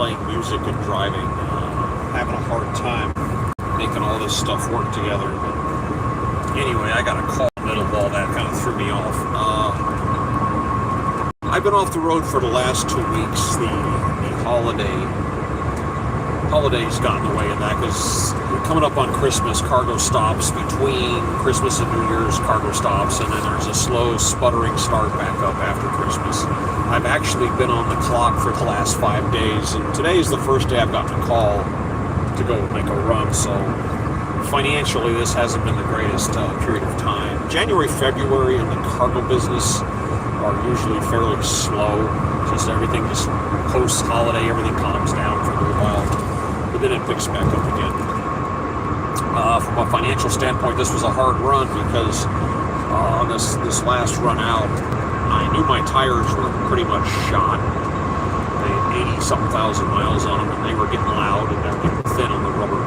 playing music and driving, having a hard time making all this stuff work together. But anyway, I got a call in the middle of all that, kind of threw me off. I've been off the road for the last 2 weeks. The holidays got in the way of that, because we're coming up on Christmas. Cargo stops between Christmas and New Year's, cargo stops, and then there's a slow sputtering start back up after Christmas. I've actually been on the clock for the last 5 days, and today is the first day I've gotten a call to go make a run, so financially this hasn't been the greatest period of time. January, February in the cargo business are usually fairly slow. Just everything, just post-holiday, everything calms down for a little while, but then it picks back up again. From a financial standpoint, this was a hard run, because on this last run out, I knew my tires were pretty much shot. They had 80-something thousand miles on them, and they were getting loud, and they were getting thin on the rubber.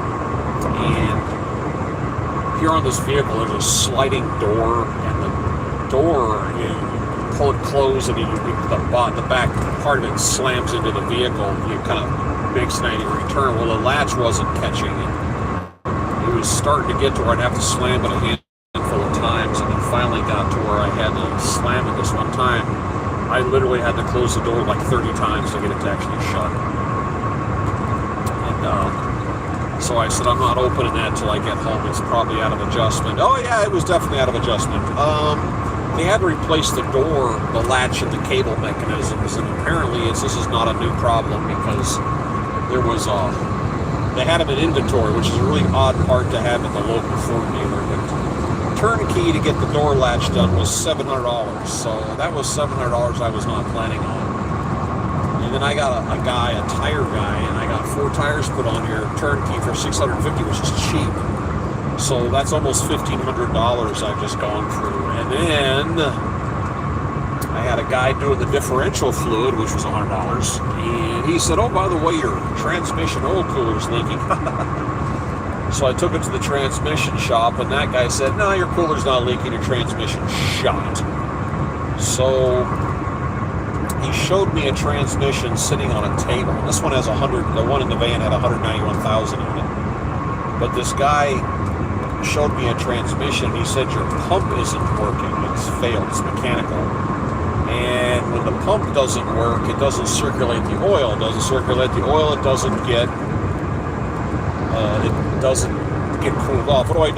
And here on this vehicle, there's a sliding door, and the door, you pull it closed, and the back part of it slams into the vehicle. You kind of makes a 90-degree turn. Well, the latch wasn't catching it. It was starting to get to where I'd have to slam it a handful of times, and it finally got to where I had to slam it this one time. I literally had to close the door like 30 times to get it to actually shut. And so I said, I'm not opening that till I get home. It's probably out of adjustment. Oh yeah, it was definitely out of adjustment. They had to replace the door, the latch, and the cable mechanisms, and apparently this is not a new problem, because there was they had them in inventory, which is a really odd part to have at the local Ford dealer. But turnkey to get the door latch done was $700, so that was $700 I was not planning on. And then I got a tire guy, and I got 4 tires put on here, turnkey for $650, which is cheap. So that's almost $1,500 I've just gone through. And then I had a guy doing the differential fluid, which was $100. And he said, oh, by the way, your transmission oil cooler's leaking. So I took it to the transmission shop, and that guy said, no, your cooler's not leaking, your transmission's shot. So he showed me a transmission sitting on a table. This one has the one in the van had 191,000 on it. But this guy showed me a transmission. He said, your pump isn't working. It's failed. It's mechanical. And when the pump doesn't work, it doesn't circulate the oil. It doesn't circulate the oil. It doesn't get cooled off. What do I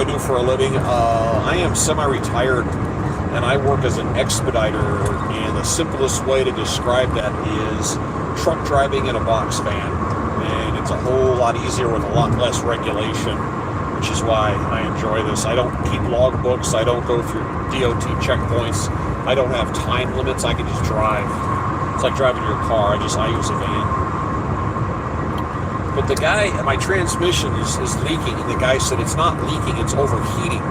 do for a living? I am semi-retired, and I work as an expediter. And the simplest way to describe that is truck driving in a box van. And it's a whole lot easier with a lot less regulation, which is why I enjoy this. I don't keep log books. I don't go through DOT checkpoints. I don't have time limits. I can just drive. It's like driving your car. I use a van. But the guy, my transmission is leaking, and the guy said it's not leaking, it's overheating.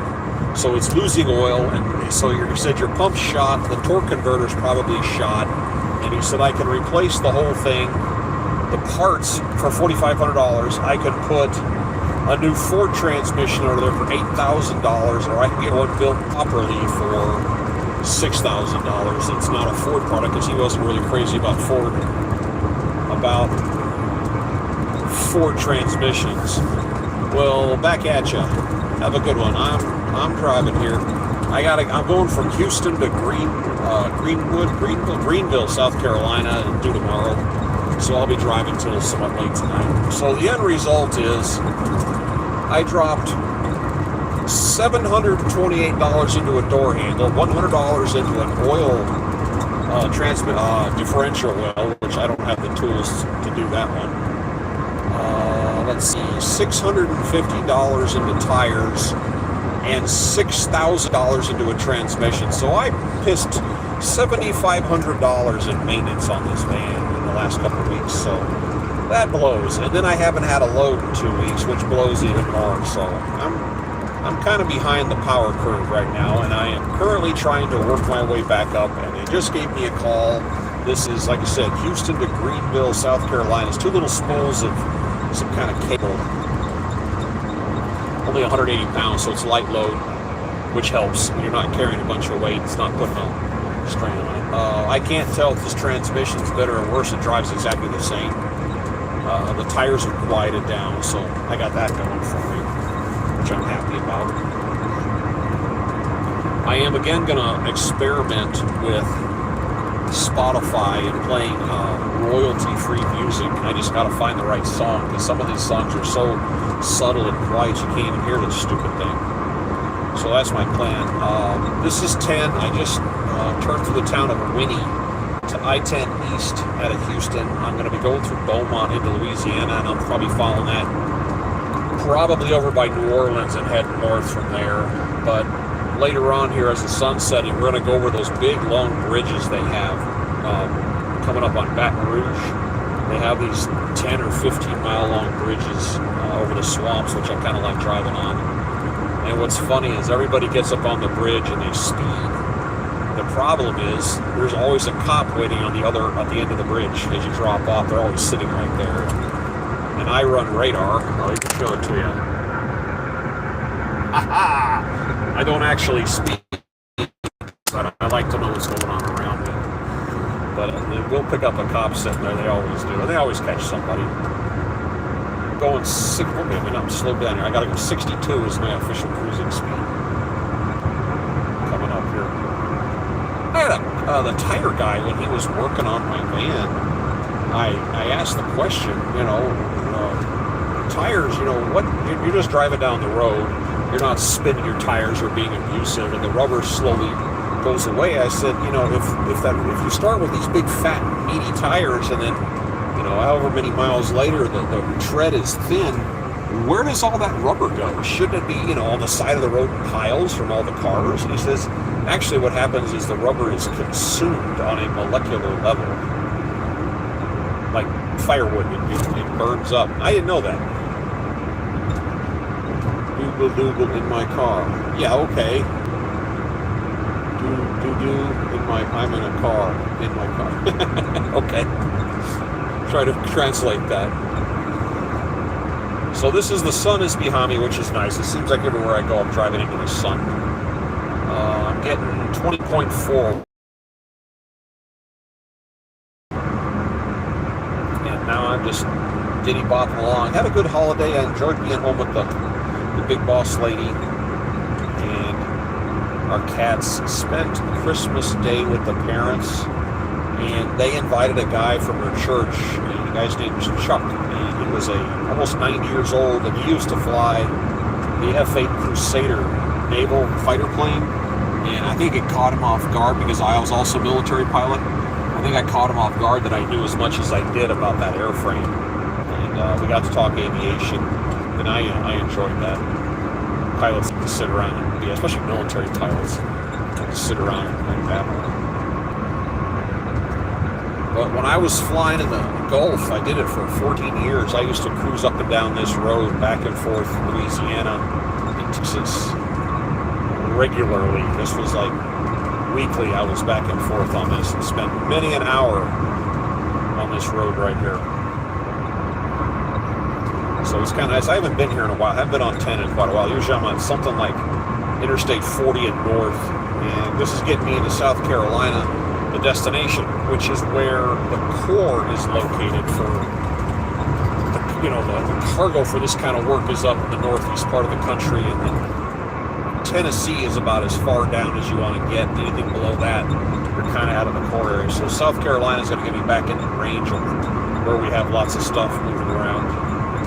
So it's losing oil, and so he said your pump's shot, the torque converter's probably shot, and he said I can replace the whole thing, the parts for $4,500. I could put a new Ford transmission over there for $8,000, or I can get one built properly for $6,000. It's not a Ford product, because he wasn't really crazy about Ford transmissions. Well, back at ya. Have a good one. I'm driving here. I'm going from Houston to Greenville, South Carolina, due tomorrow. So I'll be driving till somewhat late tonight. So the end result is I dropped $728 into a door handle, $100 into an oil differential oil, which I don't have the tools to do that one. Let's see, $650 into tires and $6,000 into a transmission. So I pissed $7,500 in maintenance on this van in the last couple of weeks. So that blows. And then I haven't had a load in 2 weeks, which blows even more. So I'm kind of behind the power curve right now, and I am currently trying to work my way back up. And they just gave me a call. This is, like I said, Houston to Greenville, South Carolina. It's 2 little spools of some kind of cable. Only 180 pounds, so it's light load, which helps when you're not carrying a bunch of weight. It's not putting a strain on it. I can't tell if this transmission's better or worse. It drives exactly the same. The tires are quieted down, so I got that going for me, which I'm happy about. I am again going to experiment with Spotify and playing royalty-free music. I just got to find the right song, because some of these songs are so subtle and quiet you can't even hear this stupid thing. So that's my plan. This is 10. I just turned through the town of Winnie to I-10 east out of Houston. I'm going to be going through Beaumont into Louisiana, and I'm probably following that probably over by New Orleans and head north from there. But later on here, as the sun's setting, we're going to go over those big long bridges they have coming up on Baton Rouge. They have these 10 or 15 mile long bridges over the swamps, which I kind of like driving on. And what's funny is everybody gets up on the bridge and they speed. The problem is there's always a cop waiting at the end of the bridge as you drop off. They're always sitting right there. And I run radar. I'll even show it to you. Aha! I don't actually speed, but I like to know what's going on around me. But we'll pick up a cop sitting there. They always do. They always catch somebody. Going I'm slow down here. I gotta go 62 is my official cruising speed. Coming up here. I had the tire guy, when he was working on my van, I asked the question, tires, what, you're just driving down the road, you're not spinning your tires or being abusive, and the rubber slowly goes away. I said, if you start with these big fat meaty tires and then however many miles later the tread is thin, where does all that rubber go? Shouldn't it be, on the side of the road in piles from all the cars? And he says, actually what happens is the rubber is consumed on a molecular level. Like firewood, it burns up. I didn't know that. Doogle in my car. Yeah, okay. I'm in a car. In my car. Okay. Try to translate that. So this is, the sun is behind me, which is nice. It seems like everywhere I go I'm driving into the sun. I'm getting 20.4. And now I'm just diddy bopping along. Had a good holiday. I enjoyed being home with the big boss lady. And our cats spent Christmas Day with the parents. And they invited a guy from their church. The guy's name was Chuck. And he was almost 90 years old, and he used to fly the F-8 Crusader naval fighter plane. And I think it caught him off guard because I was also a military pilot. I think I caught him off guard that I knew as much as I did about that airframe. And we got to talk aviation, and I enjoyed that. Pilots can sit around and, especially military pilots, can sit around and babble. But when I was flying in the Gulf, I did it for 14 years. I used to cruise up and down this road, back and forth, Louisiana and Texas, regularly. This was like weekly. I was back and forth on this and spent many an hour on this road right here. So it's kind of nice. I haven't been here in a while. I haven't been on 10 in quite a while. Usually I'm on something like Interstate 40 and north. And this is getting me into South Carolina, the destination, which is where the core is located for the cargo for this kind of work is up in the northeast part of the country, and then Tennessee is about as far down as you want to get. Anything below that, you're kind of out of the core area. So South Carolina is going to get me back in the range of where we have lots of stuff moving around.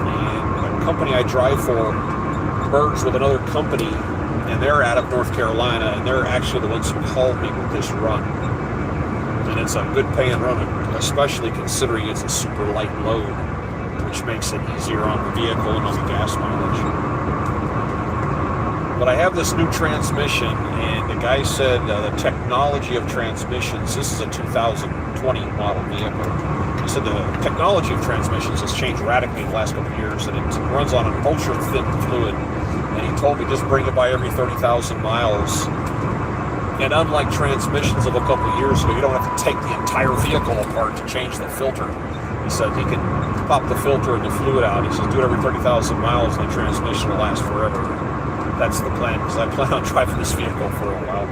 And the company I drive for merged with another company, and they're out of North Carolina, and they're actually the ones who called me with this run. And it's a good paying run, especially considering it's a super light load, which makes it easier on the vehicle and on the gas mileage. But I have this new transmission, and the guy said the technology of transmissions, this is a 2020 model vehicle. He said the technology of transmissions has changed radically in the last couple of years, and it runs on an ultra thin fluid. And he told me just bring it by every 30,000 miles. And unlike transmissions of a couple of years ago, you don't have to take the entire vehicle apart to change the filter. He said he can pop the filter and the fluid out. He says do it every 30,000 miles and the transmission will last forever. That's the plan, because I plan on driving this vehicle for a while.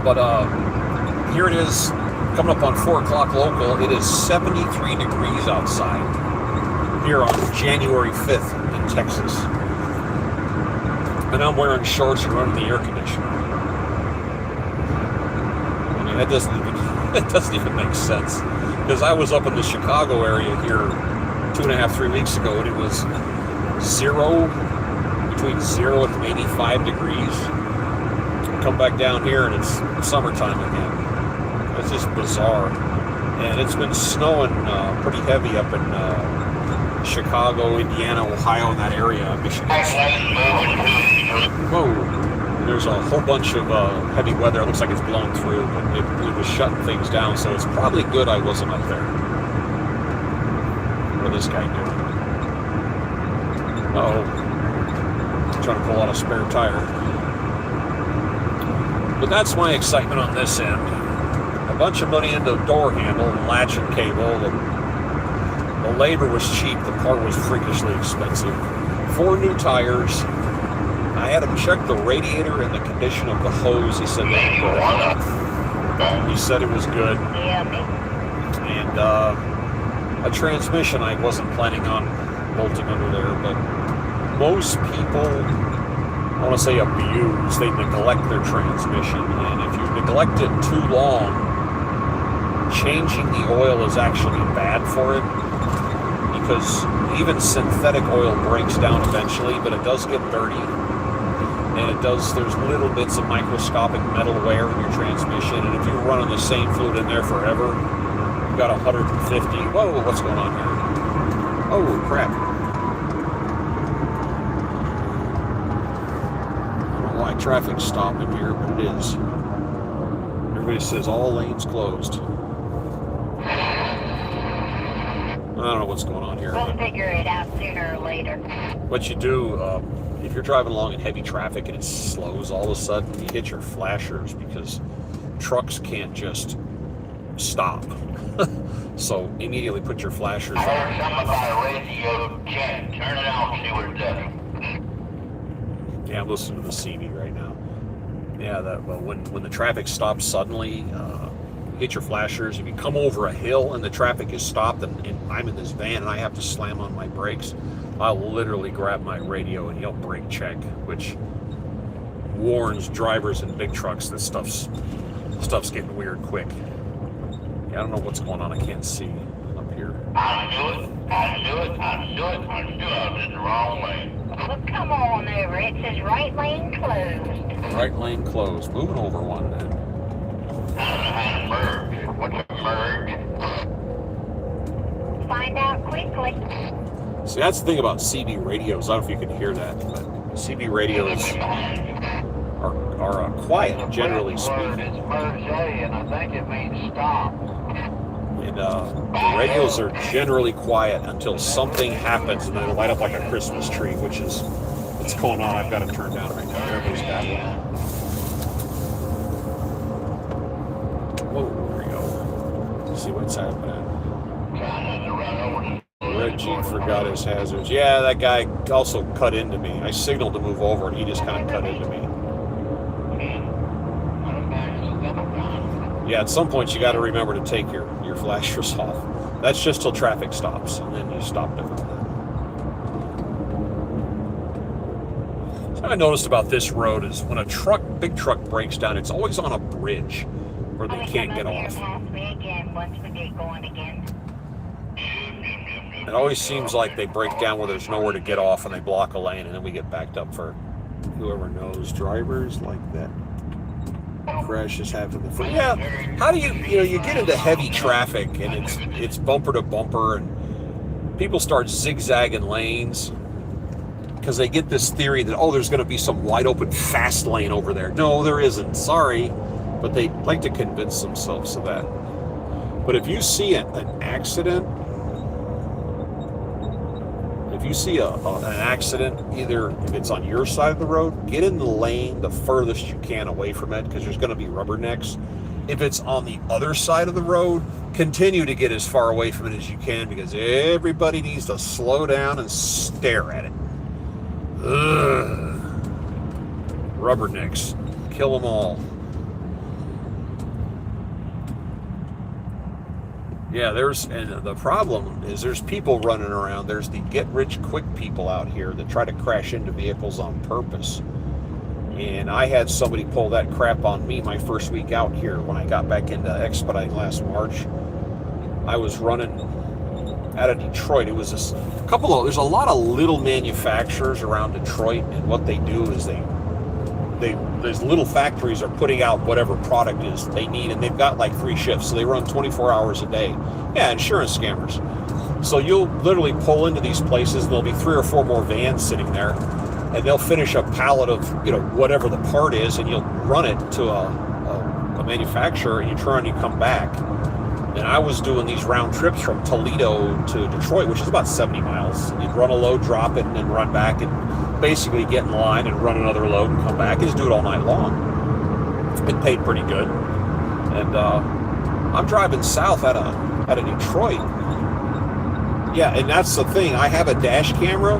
But here it is. coming up on 4 o'clock local. It is 73 degrees outside here on January 5th in Texas. And I'm wearing shorts and running the air conditioner. I mean, that doesn't even make sense. Because I was up in the Chicago area here 2.5, 3 weeks ago, and it was between 0 and maybe 5 degrees. Come back down here and it's summertime again. It's just bizarre. And it's been snowing pretty heavy up in Chicago, Indiana, Ohio, in that area, Michigan. Whoa. There's a whole bunch of heavy weather. It looks like it's blown through, but it was shutting things down, so it's probably good I wasn't up there. What is this guy doing? Uh-oh. Trying to pull out a spare tire. But that's my excitement on this end. A bunch of money into door handle and latch and cable. The labor was cheap. The part was freakishly expensive. 4 new tires. I had him check the radiator and the condition of the hose. He said that was good. He said it was good. And a transmission I wasn't planning on bolting under there, but most people, I want to say abuse, they neglect their transmission. And if you neglect it too long, changing the oil is actually bad for it. Because even synthetic oil breaks down eventually, but it does get dirty. And there's little bits of microscopic metal wear in your transmission, and if you're running the same fluid in there forever, you've got 150. Whoa, what's going on here? Oh, crap. I don't know why traffic's stopping here, but it is. Everybody says all lanes closed. I don't know what's going on here. We'll figure it out sooner or later. What you do, if you're driving along in heavy traffic and it slows all of a sudden, you hit your flashers because trucks can't just stop. So immediately put your flashers on. I heard something about a radio check. Turn it on, see what it does. Yeah, I'm listening to the CB right now. Yeah, when the traffic stops suddenly, hit your flashers. If you come over a hill and the traffic is stopped and I'm in this van and I have to slam on my brakes, I'll literally grab my radio and yell brake check, which warns drivers in big trucks that stuff's getting weird quick. Yeah, I don't know what's going on. I can't see up here. I knew it. I did the wrong way. Well, come on over. It says right lane closed. Right lane closed. Moving over one then. I don't know how to merge. What's a merge? Find out quickly. See, that's the thing about CB radios. I don't know if you can hear that, but CB radios are quiet, generally speaking. It's merge A, and I think it means stop. And the radios are generally quiet until something happens, and then it'll light up like a Christmas tree, which is what's going on. I've got to turn down right now. Everybody's got one. Whoa, there we go. Let's see what's happening. Red Jeep forgot his hazards. Yeah, that guy also cut into me. I signaled to move over, and he just kind of cut into me. Yeah, at some point you got to remember to take your flashers off. That's just till traffic stops, and then you stop doing that. So I noticed about this road is when a big truck breaks down, it's always on a bridge where they can't get off. It always seems like they break down where there's nowhere to get off and they block a lane, and then we get backed up for whoever knows. Drivers like that. Crashes happen. Yeah, how do you get into heavy traffic and it's bumper to bumper and people start zigzagging lanes because they get this theory that, oh, there's going to be some wide open fast lane over there. No, there isn't. Sorry, but they like to convince themselves of that. But if you see an accident, if you see an accident, either if it's on your side of the road, get in the lane the furthest you can away from it because there's going to be rubbernecks. If it's on the other side of the road, continue to get as far away from it as you can because everybody needs to slow down and stare at it. Ugh. Rubbernecks. Kill them all. Yeah, and the problem is there's people running around. There's the get-rich-quick people out here that try to crash into vehicles on purpose. And I had somebody pull that crap on me my first week out here when I got back into Expediting last March. I was running out of Detroit. It was there's a lot of little manufacturers around Detroit, and what they do is these little factories are putting out whatever product is they need, and they've got like 3 shifts, so they run 24 hours a day. Yeah, insurance scammers. So you'll literally pull into these places, and there'll be 3 or 4 more vans sitting there, and they'll finish a pallet of whatever the part is, and you'll run it to a manufacturer, and you turn and you come back. And I was doing these round trips from Toledo to Detroit, which is about 70 miles. You'd run a load, drop it, and then run back and basically get in line and run another load and come back. You just do it all night long. It paid pretty good. And I'm driving south out of Detroit. Yeah, and that's the thing. I have a dash camera,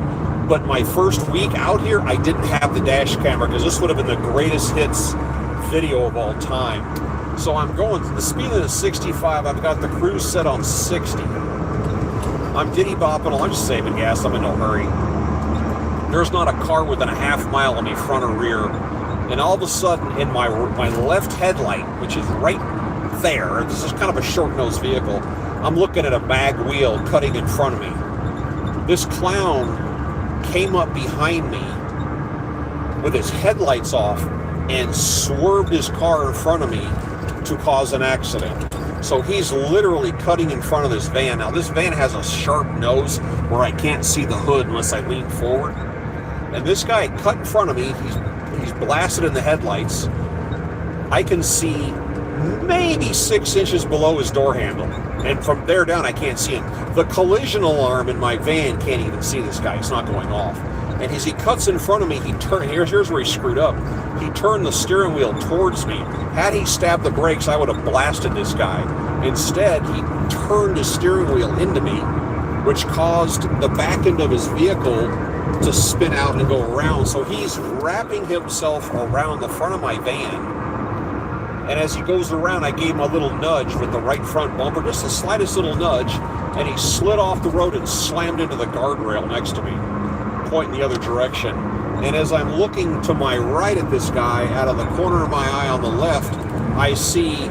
but my first week out here, I didn't have the dash camera because this would have been the greatest hits video of all time. So I'm going, the speed limit is 65. I've got the cruise set on 60. I'm diddy-bopping along. I'm just saving gas. I'm in no hurry. There's not a car within a half mile of me, front or rear. And all of a sudden, in my left headlight, which is right there, this is kind of a short-nosed vehicle, I'm looking at a mag wheel cutting in front of me. This clown came up behind me with his headlights off and swerved his car in front of me to cause an accident. So he's literally cutting in front of this van. Now this van has a sharp nose where I can't see the hood unless I lean forward. And this guy cut in front of me. He's blasted in the headlights. I can see maybe 6 inches below his door handle. And from there down, I can't see him. The collision alarm in my van can't even see this guy. It's not going off. And as he cuts in front of me, here's where he screwed up. He turned the steering wheel towards me. Had he stabbed the brakes, I would have blasted this guy. Instead, he turned his steering wheel into me, which caused the back end of his vehicle to spin out and go around. So he's wrapping himself around the front of my van. And as he goes around, I gave him a little nudge with the right front bumper, just the slightest little nudge, and he slid off the road and slammed into the guardrail next to me, pointing the other direction. And as I'm looking to my right at this guy, out of the corner of my eye on the left, I see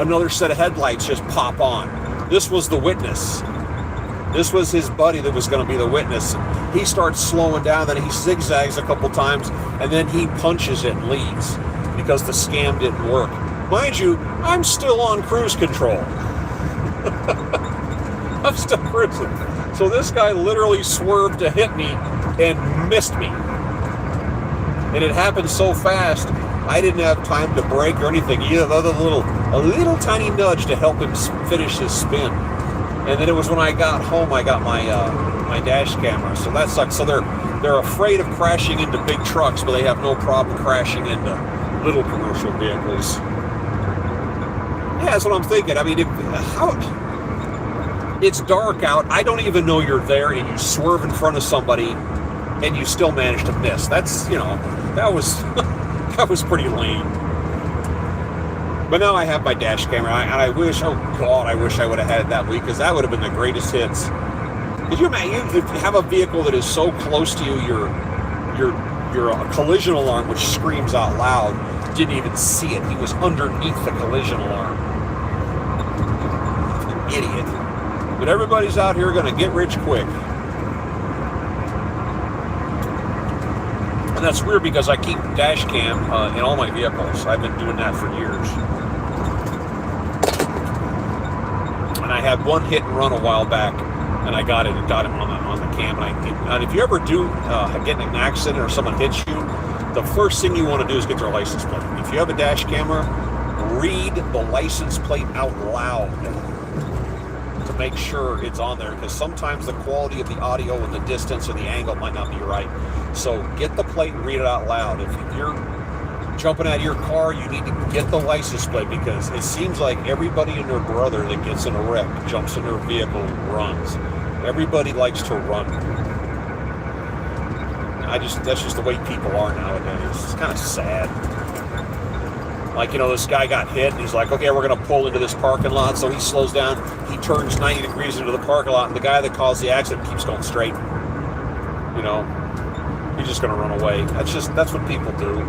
another set of headlights just pop on. This was the witness. This was his buddy that was going to be the witness. He starts slowing down, then he zigzags a couple times, and then he punches it and leaves because the scam didn't work. Mind you, I'm still on cruise control. I'm still cruising. So this guy literally swerved to hit me and missed me. And it happened so fast, I didn't have time to brake or anything. He had a little tiny nudge to help him finish his spin. And then it was when I got home, I got my dash camera. So that sucks. So they're afraid of crashing into big trucks, but they have no problem crashing into little commercial vehicles. Yeah, that's what I'm thinking. I mean, it's dark out. I don't even know you're there, and you swerve in front of somebody, and you still manage to miss. That's, that was that was pretty lame. But now I have my dash camera, and I wish, oh God, I wish I would have had it that week, because that would have been the greatest hits. Could you imagine if you have a vehicle that is so close to you, your collision alarm, which screams out loud, didn't even see it. He was underneath the collision alarm. Idiot. But everybody's out here going to get rich quick. And that's weird because I keep dash cam in all my vehicles. I've been doing that for years. And I had one hit and run a while back, and I got him on the cam. And if you ever do get in an accident or someone hits you, the first thing you want to do is get their license plate. If you have a dash camera, read the license plate out loud to make sure it's on there, because sometimes the quality of the audio and the distance or the angle might not be right. So get the plate and read it out loud. If you're jumping out of your car, you need to get the license plate, because it seems like everybody and their brother that gets in a wreck jumps in their vehicle and runs. Everybody likes to run. That's just the way people are nowadays. It's kind of sad. Like, this guy got hit, and he's like, okay, we're going to pull into this parking lot. So he slows down. He turns 90 degrees into the parking lot, and the guy that caused the accident keeps going straight. He's just going to run away. That's what people do.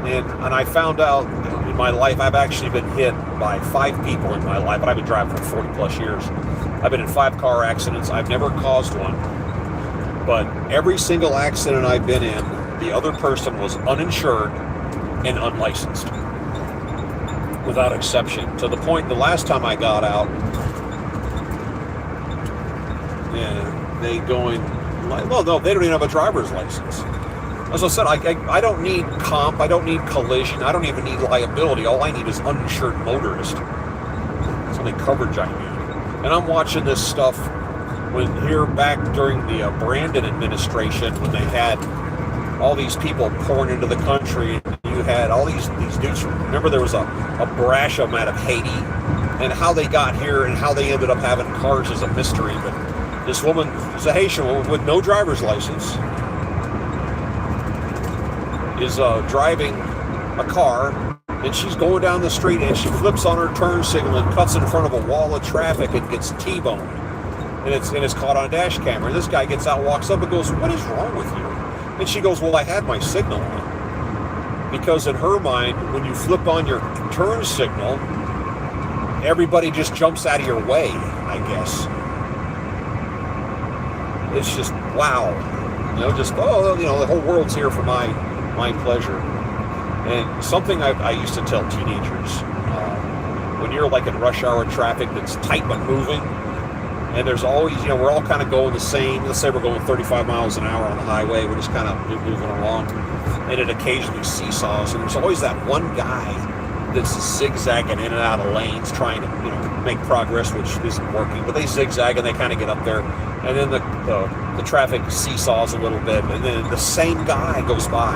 And I found out in my life, I've actually been hit by 5 people in my life, but I've been driving for 40 plus years. I've been in 5 car accidents. I've never caused one. But every single accident I've been in, the other person was uninsured and unlicensed. Without exception. To the point, the last time I got out, they going, well, no, they don't even have a driver's license. As I said, I don't need comp, I don't need collision, I don't even need liability. All I need is uninsured motorist. That's the only coverage I need. And I'm watching this stuff here back during the Brandon administration, when they had all these people pouring into the country. You had all these dudes. Remember, there was a brash of them out of Haiti, and how they got here and how they ended up having cars is a mystery. But this woman is a Haitian woman with no driver's license, is driving a car, and she's going down the street, and she flips on her turn signal and cuts in front of a wall of traffic and gets T-boned. And it's caught on a dash camera. And this guy gets out, walks up, and goes, "What is wrong with you?" And she goes, "Well, I had my signal on." Because in her mind, when you flip on your turn signal, everybody just jumps out of your way, I guess. It's just, wow. The whole world's here for my pleasure. And something I used to tell teenagers, when you're like in rush hour traffic that's tight but moving, and there's always, we're all kind of going the same. Let's say we're going 35 miles an hour on the highway. We're just kind of moving along. And it occasionally seesaws. And there's always that one guy that's zigzagging in and out of lanes trying to, make progress, which isn't working. But they zigzag and they kind of get up there. And then the traffic seesaws a little bit. And then the same guy goes by,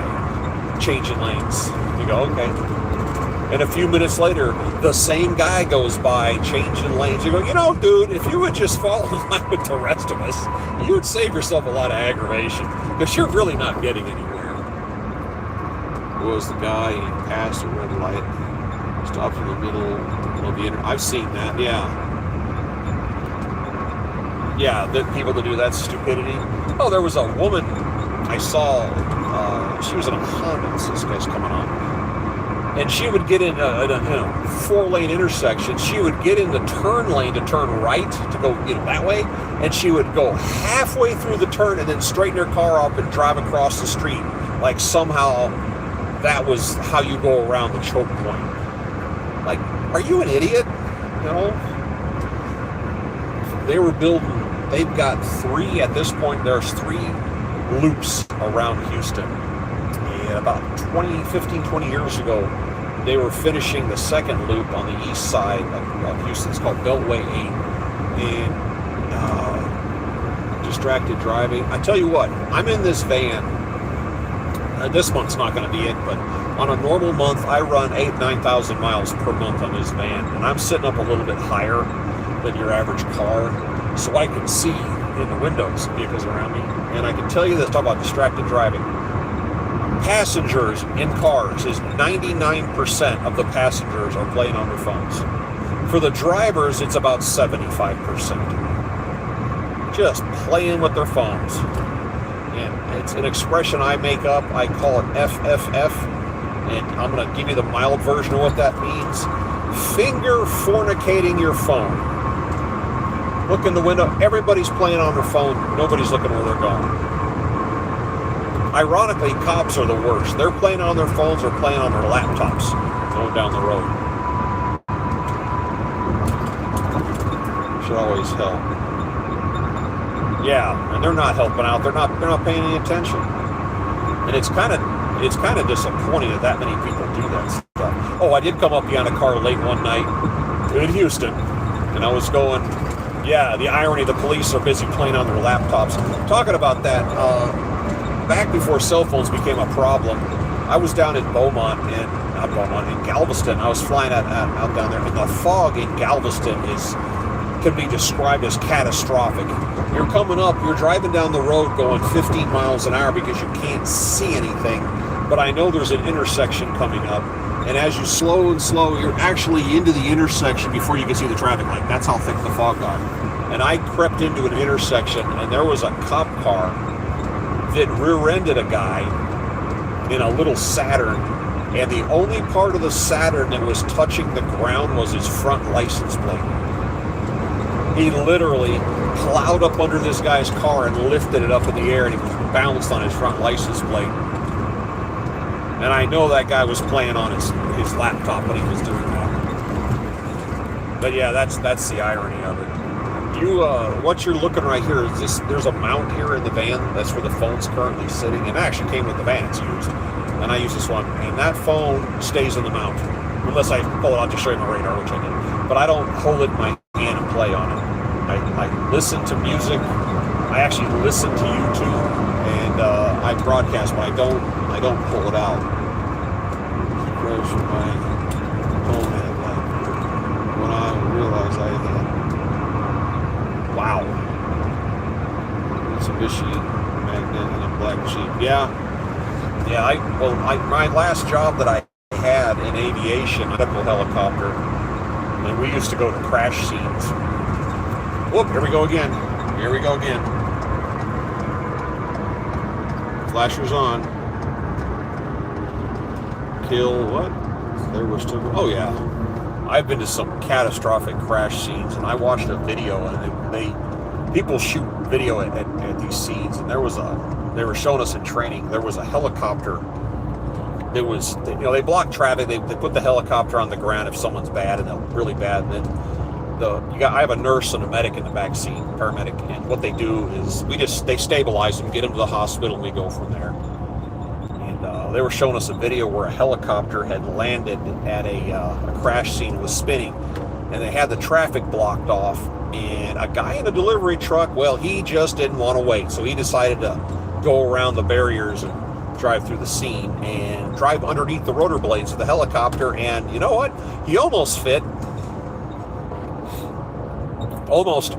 changing lanes. You go, okay. And a few minutes later, the same guy goes by, changing lanes. You go, dude, if you would just follow in line with the rest of us, you would save yourself a lot of aggravation, because you're really not getting anywhere. Was the guy, he passed a red light, stopped in the middle of the I've seen that, yeah. Yeah, the people that do that stupidity. Oh, there was a woman I saw, she was in a Honda, so this guy's coming on. And she would get in a 4-lane intersection. She would get in the turn lane to turn right to go that way, and she would go halfway through the turn and then straighten her car up and drive across the street, like somehow that was how you go around the choke point. Like, are you an idiot? They've got 3 at this point. There's 3 loops around Houston. And about 20 years ago, they were finishing the second loop on the east side of Houston. It's called Beltway 8. And distracted driving. I tell you what, I'm in this van. This month's not going to be it, but on a normal month, I run 9,000 miles per month on this van. And I'm sitting up a little bit higher than your average car, so I can see in the windows vehicles around me. And I can tell you this, talk about distracted driving. Passengers in cars is 99% of the passengers are playing on their phones. For the drivers, it's about 75%. Just playing with their phones. And it's an expression I make up. I call it FFF. And I'm going to give you the mild version of what that means. Finger fornicating your phone. Look in the window. Everybody's playing on their phone. Nobody's looking where they're going. Ironically, cops are the worst. They're playing on their phones or playing on their laptops going down the road. Should always help. Yeah, and they're not helping out. They're not paying any attention. And it's kind of disappointing that many people do that stuff. Oh, I did come up behind a car late one night in Houston, and I was going, yeah, the irony, the police are busy playing on their laptops. Talking about that, back before cell phones became a problem, I was down in in Galveston. I was flying out down there, and the fog in Galveston can be described as catastrophic. You're coming up, you're driving down the road going 15 miles an hour because you can't see anything, but I know there's an intersection coming up, And as you slow and slow, you're actually into the intersection before you can see the traffic light. That's how thick the fog got. And I crept into an intersection, and there was a cop car that rear-ended a guy in a little Saturn, and the only part of the Saturn that was touching the ground was his front license plate. He literally plowed up under this guy's car and lifted it up in the air, and he bounced on his front license plate. And I know that guy was playing on his laptop when he was doing that. But yeah, that's the irony of it. What you're looking right here is this. There's a mount here in the van. That's where the phone's currently sitting. And it actually came with the van. It's used. And I use this one. And that phone stays in the mount. Unless I pull it out to show you my radar, which I did. But I don't hold it in my hand and play on it. I listen to music. I actually listen to YouTube. And I broadcast, but I don't pull it out. Crash my phone had like when I realized I had. Wow. Mitsubishi Magnet and a black Jeep. Yeah. My last job that I had in aviation, medical helicopter, and we used to go to crash scenes. Whoop, here we go again. Flashers on. Kill what? There was still. Oh yeah. I've been to some catastrophic crash scenes, and I watched a video, and people shoot video at these scenes, and they were showing us in training. There was a helicopter. They block traffic. They put the helicopter on the ground if someone's bad, and they're really bad. And then I have a nurse and a medic in the back seat, paramedic, and what they do is they stabilize them, get them to the hospital, and we go from there. They were showing us a video where a helicopter had landed at a crash scene, was spinning, and they had the traffic blocked off, and a guy in a delivery truck, well, he just didn't want to wait, so he decided to go around the barriers and drive through the scene and drive underneath the rotor blades of the helicopter, and you know what? He almost fit. Almost.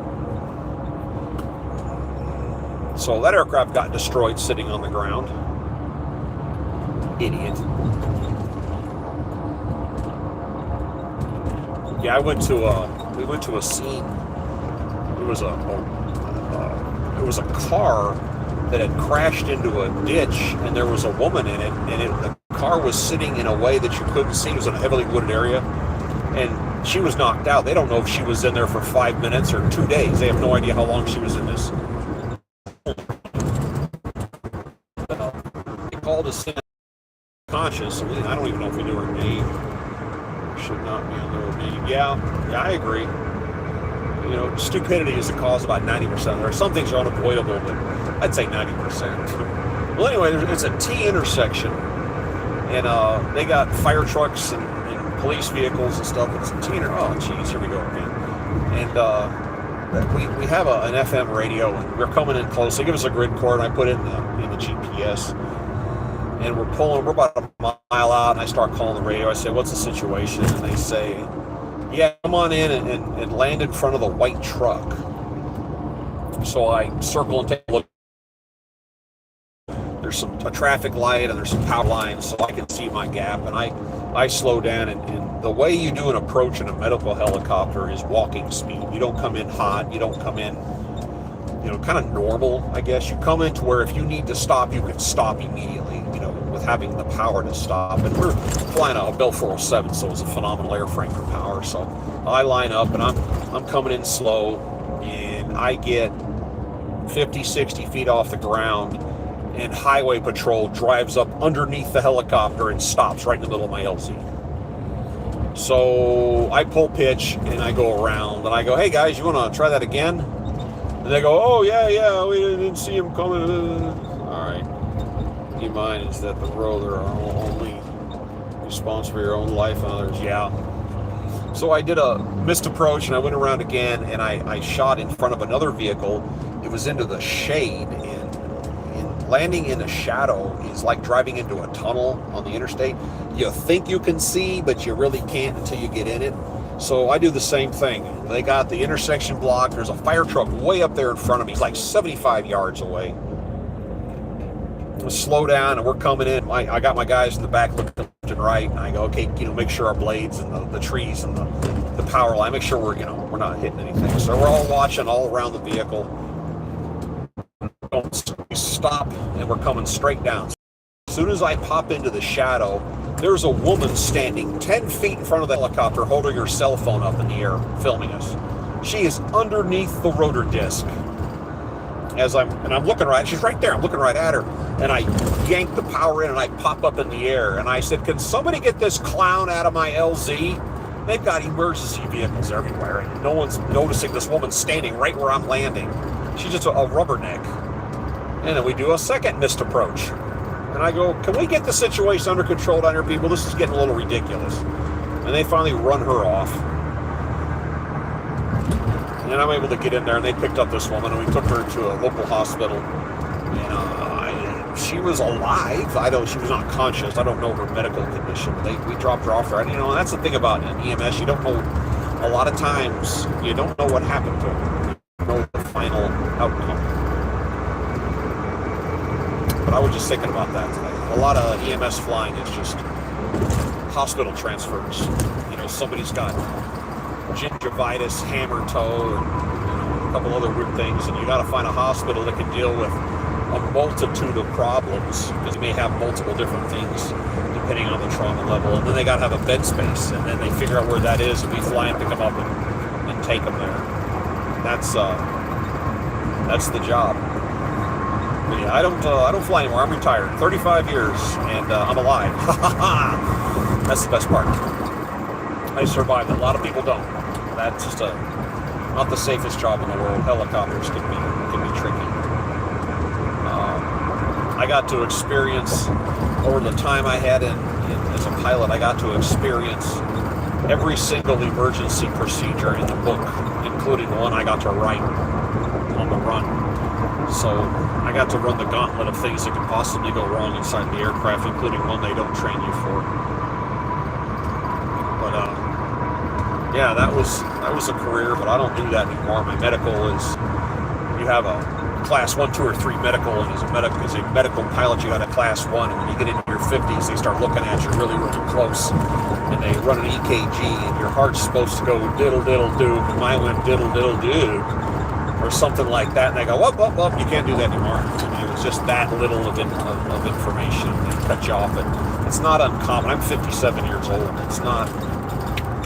So that aircraft got destroyed sitting on the ground. Idiot. Yeah, we went to a scene. It was a car that had crashed into a ditch, and there was a woman in it, and the car was sitting in a way that you couldn't see. It was in a heavily wooded area, and she was knocked out. They don't know if she was in there for 5 minutes or 2 days. They have no idea how long she was in this. They called us conscious. I don't even know if we knew her name. Should not be under her name. Yeah, I agree. Stupidity is the cause of about 90%. There are some things are unavoidable, but I'd say 90%. Well, anyway, it's a T intersection, and they got fire trucks and police vehicles and stuff. It's a T intersection. Oh, geez, here we go again. And we have an FM radio, and we're coming in close. They give us a grid cord, and I put it in the GPS. And we're about a mile out, and I start calling the radio. I say, what's the situation? And they say, yeah, come on in and land in front of the white truck. So I circle and take a look. There's a traffic light, and there's some power lines, so I can see my gap. And I slow down, and the way you do an approach in a medical helicopter is walking speed. You don't come in hot. You don't come in, kind of normal, I guess. You come in to where if you need to stop, you can stop immediately, with having the power to stop. And we're flying a Bell 407, so it's a phenomenal airframe for power. So I line up, and I'm coming in slow, and I get 50, 60 feet off the ground, and highway patrol drives up underneath the helicopter and stops right in the middle of my LZ. So I pull pitch, and I go around, and I go, hey guys, you want to try that again? And they go, oh yeah, we didn't see him coming. All right. Keep in mind is that the roller are only responsible for your own life and others. Yeah. So I did a missed approach, and I went around again, and I shot in front of another vehicle. It was into the shade, and landing in a shadow is like driving into a tunnel on the interstate. You think you can see, but you really can't until you get in it. So I do the same thing. They got the intersection blocked. There's a fire truck way up there in front of me, like 75 yards away. I slow down, and we're coming in. I got my guys in the back looking to engine right. And I go, okay, make sure our blades and the trees and the power line, make sure we're not hitting anything. So we're all watching all around the vehicle. We stop and we're coming straight down. As soon as I pop into the shadow, there's a woman standing 10 feet in front of the helicopter holding her cell phone up in the air, filming us. She is underneath the rotor disc. I'm looking right, she's right there, I'm looking right at her. And I yank the power in and I pop up in the air. And I said, can somebody get this clown out of my LZ? They've got emergency vehicles everywhere. And no one's noticing this woman standing right where I'm landing. She's just a rubberneck. And then we do a second missed approach. And I go, can we get the situation under control down here, people? This is getting a little ridiculous. And they finally run her off. And then I'm able to get in there, and they picked up this woman, and we took her to a local hospital. And she was alive. She was not conscious. I don't know her medical condition. We dropped her off there. And, that's the thing about EMS. You don't know, a lot of times, you don't know what happened to her. You don't know the final outcome. But I was just thinking about that today. A lot of EMS flying is just hospital transfers. Somebody's got gingivitis, hammer toe, and a couple other weird things, and you got to find a hospital that can deal with a multitude of problems, because you may have multiple different things depending on the trauma level. And then they got to have a bed space, and then they figure out where that is, and we fly and pick them up and take them there. That's the job. But yeah, I don't fly anymore. I'm retired. 35 years, and I'm alive. That's the best part. I survived. A lot of people don't. That's just not the safest job in the world. Helicopters can be tricky. I got to experience, over the time I had as a pilot, I got to experience every single emergency procedure in the book, including one I got to write on the run. So I got to run the gauntlet of things that could possibly go wrong inside the aircraft, including one they don't train you for. But yeah, that was a career, but I don't do that anymore. My medical is, you have a class 1, 2, or 3 medical, and as a medical pilot, you got a class 1, and when you get into your 50s, they start looking at you really, really close, and they run an EKG, and your heart's supposed to go diddle diddle do, and mine went diddle diddle do, or something like that, and they go, whoop, whoop, whoop, you can't do that anymore. It was just that little of information. They cut you off. And it's not uncommon. I'm 57 years old. It's not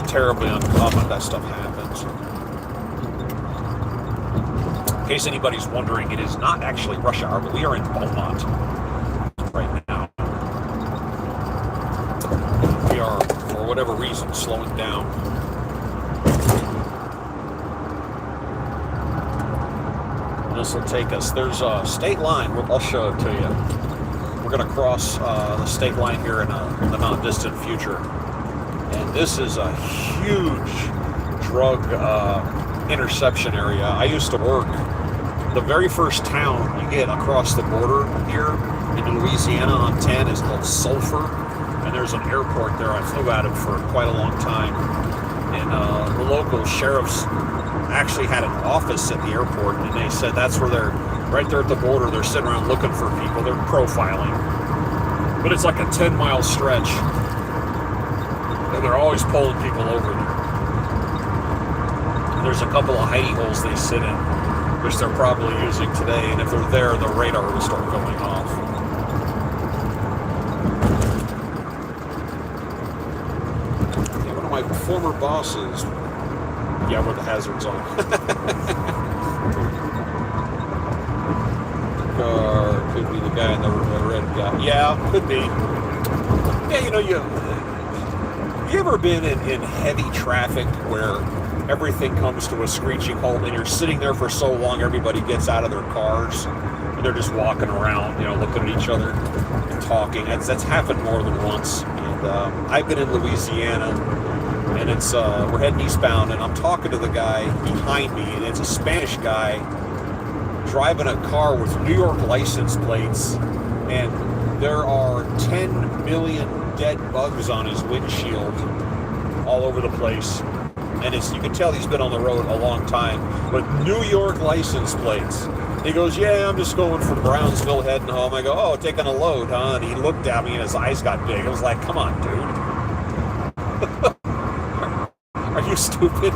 terribly uncommon that stuff happens. In case anybody's wondering, it is not actually rush hour, but we are in Beaumont right now. We are, for whatever reason, slowing down. This will take us. There's a state line. I'll show it to you. We're going to cross the state line here in the not-distant future. And this is a huge drug interception area. I used to work. The very first town you get across the border here in Louisiana on 10 is called Sulphur. And there's an airport there. I flew at it for quite a long time. And the local sheriffs actually had an office at the airport, and they said that's where they're, right there at the border, they're sitting around looking for people. They're profiling. But it's like a 10-mile stretch, and they're always pulling people over there. And there's a couple of hidey holes they sit in, which they're probably using today, and if they're there, the radar will start going off. Yeah, one of my former bosses, yeah, where the hazards are. Car could be the guy in the red guy. Yeah, could be. Yeah, you ever been in heavy traffic where everything comes to a screeching halt and you're sitting there for so long, everybody gets out of their cars and they're just walking around, looking at each other and talking. That's happened more than once. And I've been in Louisiana. And it's we're heading eastbound, and I'm talking to the guy behind me, and it's a Spanish guy driving a car with New York license plates, and there are 10 million dead bugs on his windshield all over the place. And you can tell he's been on the road a long time with New York license plates. He goes, yeah, I'm just going from Brownsville heading home. I go, oh, taking a load, huh? And he looked at me and his eyes got big. I was like, come on, dude. Are you stupid?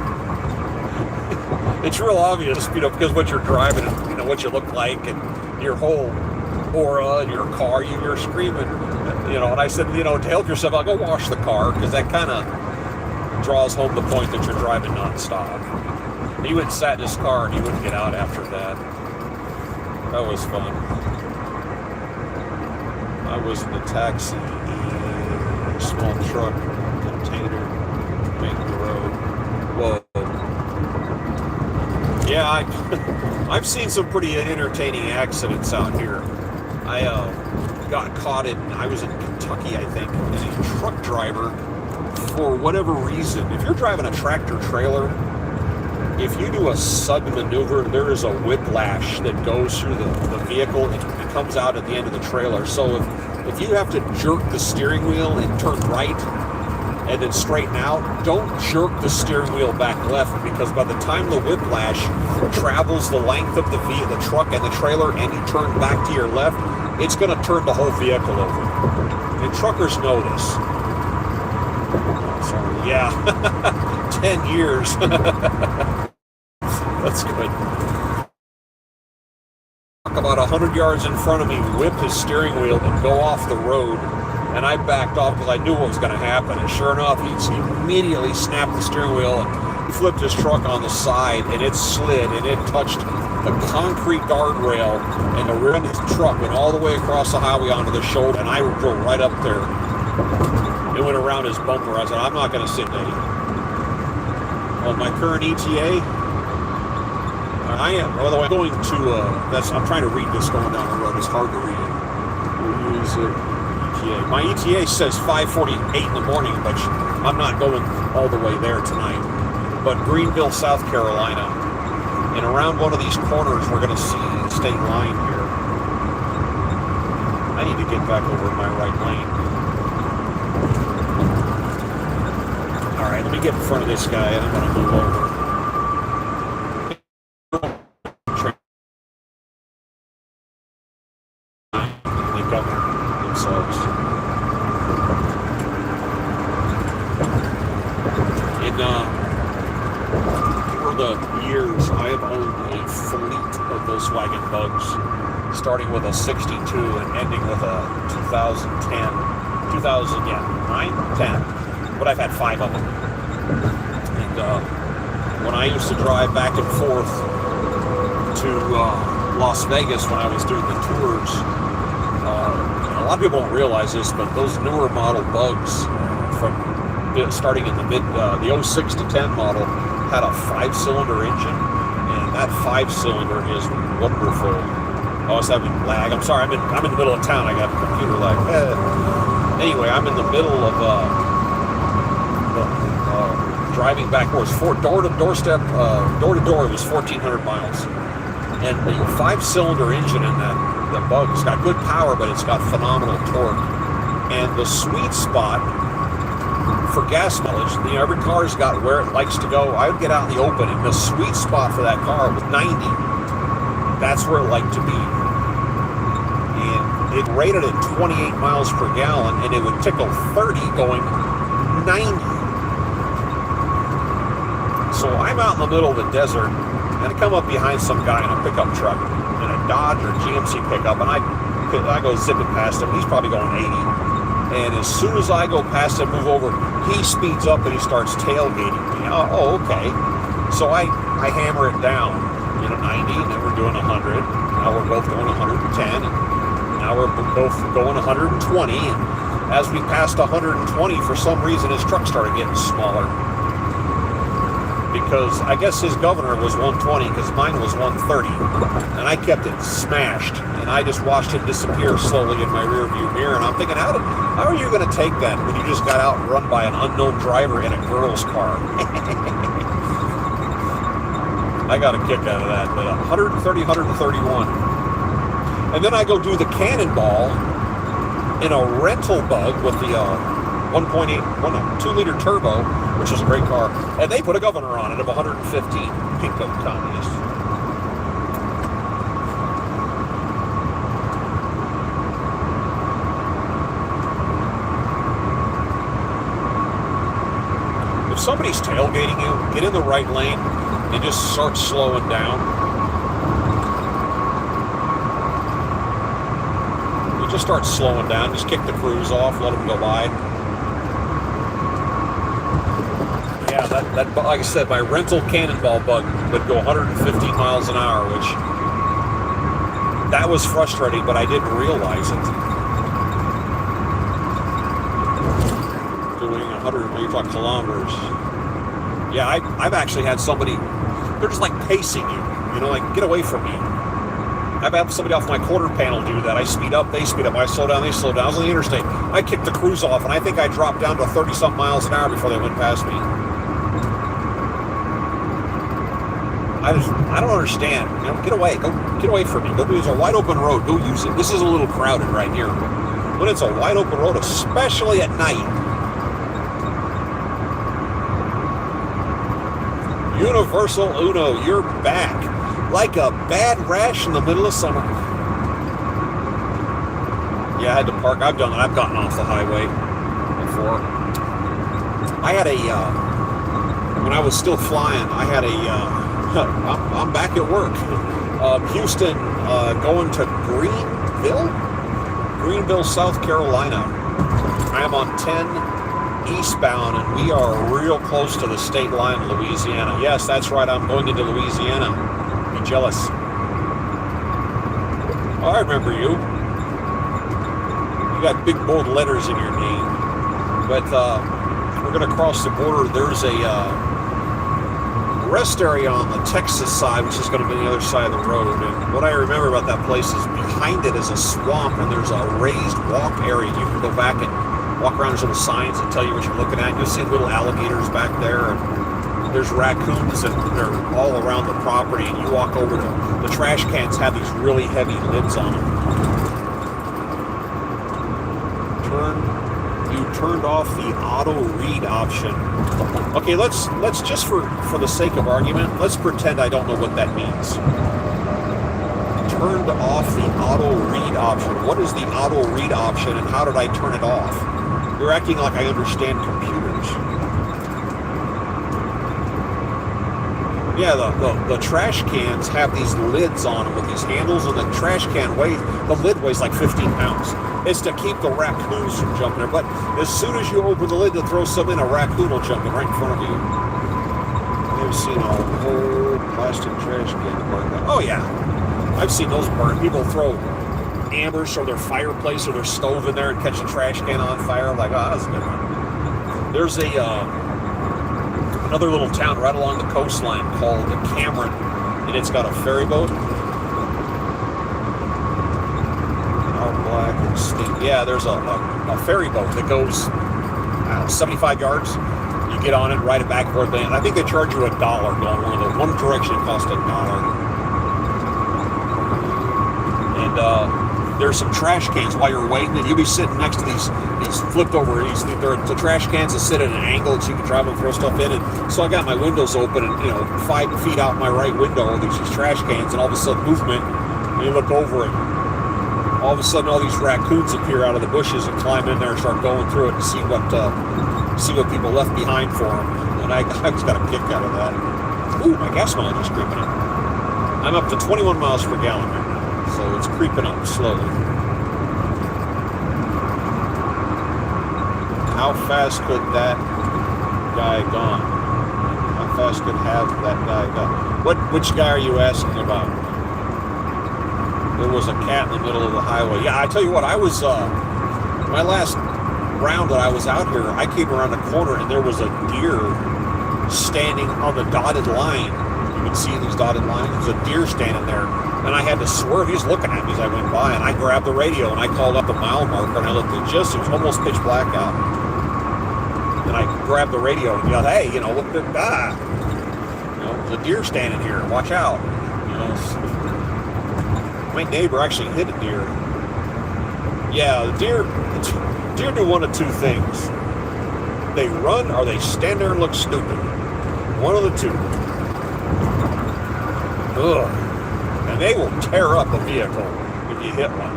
It's real obvious, because what you're driving and, what you look like and your whole aura and your car, you're screaming, And I said, to help yourself, I'll go wash the car, because that kind of draws home the point that you're driving nonstop. He went and sat in his car and he wouldn't get out after that. That was fun. I was in a taxi, a small truck, container, making the road. Whoa. Yeah, I've seen some pretty entertaining accidents out here. I got caught I was in Kentucky, I think, and a truck driver, for whatever reason, if you're driving a tractor trailer, if you do a sudden maneuver, there is a whiplash that goes through the vehicle and it comes out at the end of the trailer. So if you have to jerk the steering wheel and turn right and then straighten out, don't jerk the steering wheel back left, because by the time the whiplash travels the length of the truck and the trailer and you turn back to your left, it's going to turn the whole vehicle over. And truckers know this. So, yeah, 10 years. That's good. About 100 yards in front of me, whip his steering wheel and go off the road. And I backed off because I knew what was going to happen. And sure enough, he immediately snapped the steering wheel and he flipped his truck on the side, and it slid and it touched the concrete guardrail, and the rear end of his truck went all the way across the highway onto the shoulder, and I drove right up there. It went around his bumper. I said, I'm not going to sit there. On my current ETA, I am. By the way, I'm going to, I'm trying to read this going down the road. It's hard to read it. Where is it? ETA. My ETA says 5:48 in the morning, but I'm not going all the way there tonight. But Greenville, South Carolina, and around one of these corners, we're going to see the state line here. I need to get back over in my right lane. All right, let me get in front of this guy, and I'm going to move over. Volkswagen Bugs, starting with a 62 and ending with a 2010, 9, 10, but I've had 5 of them. And when I used to drive back and forth to Las Vegas when I was doing the tours, a lot of people don't realize this, but those newer model Bugs from starting in the 06 to 10 model had a 5-cylinder engine. That 5-cylinder is wonderful. Oh, it's having lag. I'm sorry, I'm in the middle of town. I got computer lag. Anyway, I'm in the middle of driving backwards. Door to door, it was 1,400 miles. And the 5-cylinder engine in that Bug, it's got good power, but it's got phenomenal torque. And the sweet spot for gas mileage, every car's got where it likes to go. I would get out in the open, and the sweet spot for that car was 90. That's where it liked to be. And it rated at 28 miles per gallon, and it would tickle 30 going 90. So I'm out in the middle of the desert, and I come up behind some guy in a pickup truck, in a Dodge or GMC pickup, and I go zipping past him. He's probably going 80. And as soon as I go past him, move over, he speeds up and he starts tailgating me. Oh, okay. So I hammer it down, 90, and then we're doing 100. Now we're both going 110, and now we're both going 120. And as we passed 120, for some reason, his truck started getting smaller. Because I guess his governor was 120, because mine was 130. And I kept it smashed. And I just watched it disappear slowly in my rearview mirror. And I'm thinking, how are you going to take that when you just got out and run by an unknown driver in a girl's car? I got a kick out of that. But 130, 131. And then I go do the cannonball in a rental Bug with the 2-liter turbo, which is a great car. And they put a governor on it of 115. Pinko communist. somebody's tailgating you, get in the right lane and just start slowing down. You just start slowing down, just kick the cruise off, let them go by. Yeah, that like I said, my rental cannonball bug would go 115 miles an hour, which that was frustrating, but I didn't realize it. Doing 185 kilometers. Yeah, I've actually had somebody, they're just like pacing you, you know, like get away from me. I've had somebody off my quarter panel do that. I speed up, they speed up. I slow down, they slow down. I was on the interstate. I kicked the cruise off, and I think I dropped down to 30-something miles an hour before they went past me. I don't understand. You know, get away. Go get away from me. Go use a wide open road. Go use it. This is a little crowded right here. But it's a wide open road, especially at night. Universal Uno, you're back. Like a bad rash in the middle of summer. Yeah, I had to park. I've done that. I've gotten off the highway before. I had a, when I was still flying, I had a, I'm back at work. Houston, going to Greenville, South Carolina. I am on 10 eastbound, and we are real close to the state line in Louisiana. Yes, that's right. I'm going into Louisiana. Be jealous. Oh, I remember you. You got big bold letters in your name. But we're going to cross the border. There's a rest area on the Texas side, which is going to be the other side of the road. And what I remember about that place is behind it is a swamp, and there's a raised walk area. You can go back and walk around. There's little signs that tell you what you're looking at. You'll see little alligators back there, and there's raccoons, and they're all around the property. And you walk over to the trash cans, have these really heavy lids on them. You turned off the auto read option. Okay, let's just for the sake of argument, let's pretend I don't know what that means. Turned off the auto read option. What is the auto read option, and how did I turn it off? You're acting like I understand computers. Yeah, the trash cans have these lids on them with these handles, and the trash can the lid weighs like 15 pounds. It's to keep the raccoons from jumping there. But as soon as you open the lid to throw some in, a raccoon will jump in right in front of you. I've seen a whole plastic trash can burn down. Oh yeah, I've seen those burn. People throw ambers from their fireplace or their stove in there and catch a trash can on fire. I'm like, oh, that's a good one. There's another little town right along the coastline called Cameron, and it's got a ferry boat. Yeah, there's a ferry boat that goes 75 yards. You get on it, ride it back and forth. I think they charge you $1 going one direction. It costs $1. And there's some trash cans while you're waiting, and you'll be sitting next to these flipped over. The trash cans that sit at an angle so you can drive and throw stuff in. And so I got my windows open, and 5 feet out my right window, there's these trash cans, and all of a sudden movement. And you look over it. All of a sudden, all these raccoons appear out of the bushes and climb in there and start going through it and see what people left behind for them. And I just got a kick out of that. Ooh, my gas mileage is creeping up. I'm up to 21 miles per gallon right now, so it's creeping up slowly. How fast could that guy gone? How fast could have that guy gone? Which guy are you asking about? There was a cat in the middle of the highway. Yeah, I tell you what, I was, my last round that I was out here, I came around a corner and there was a deer standing on the dotted line. You can see these dotted lines. There's a deer standing there. And I had to swerve. He was looking at me as I went by, and I grabbed the radio and I called up the mile marker, and I looked at it was almost pitch black out. And I grabbed the radio and yelled, hey, look at that. There's a deer standing here. Watch out. My neighbor actually hit a deer. Yeah, the deer do one of two things. They run or they stand there and look stupid. One of the two. Ugh. And they will tear up a vehicle if you hit one.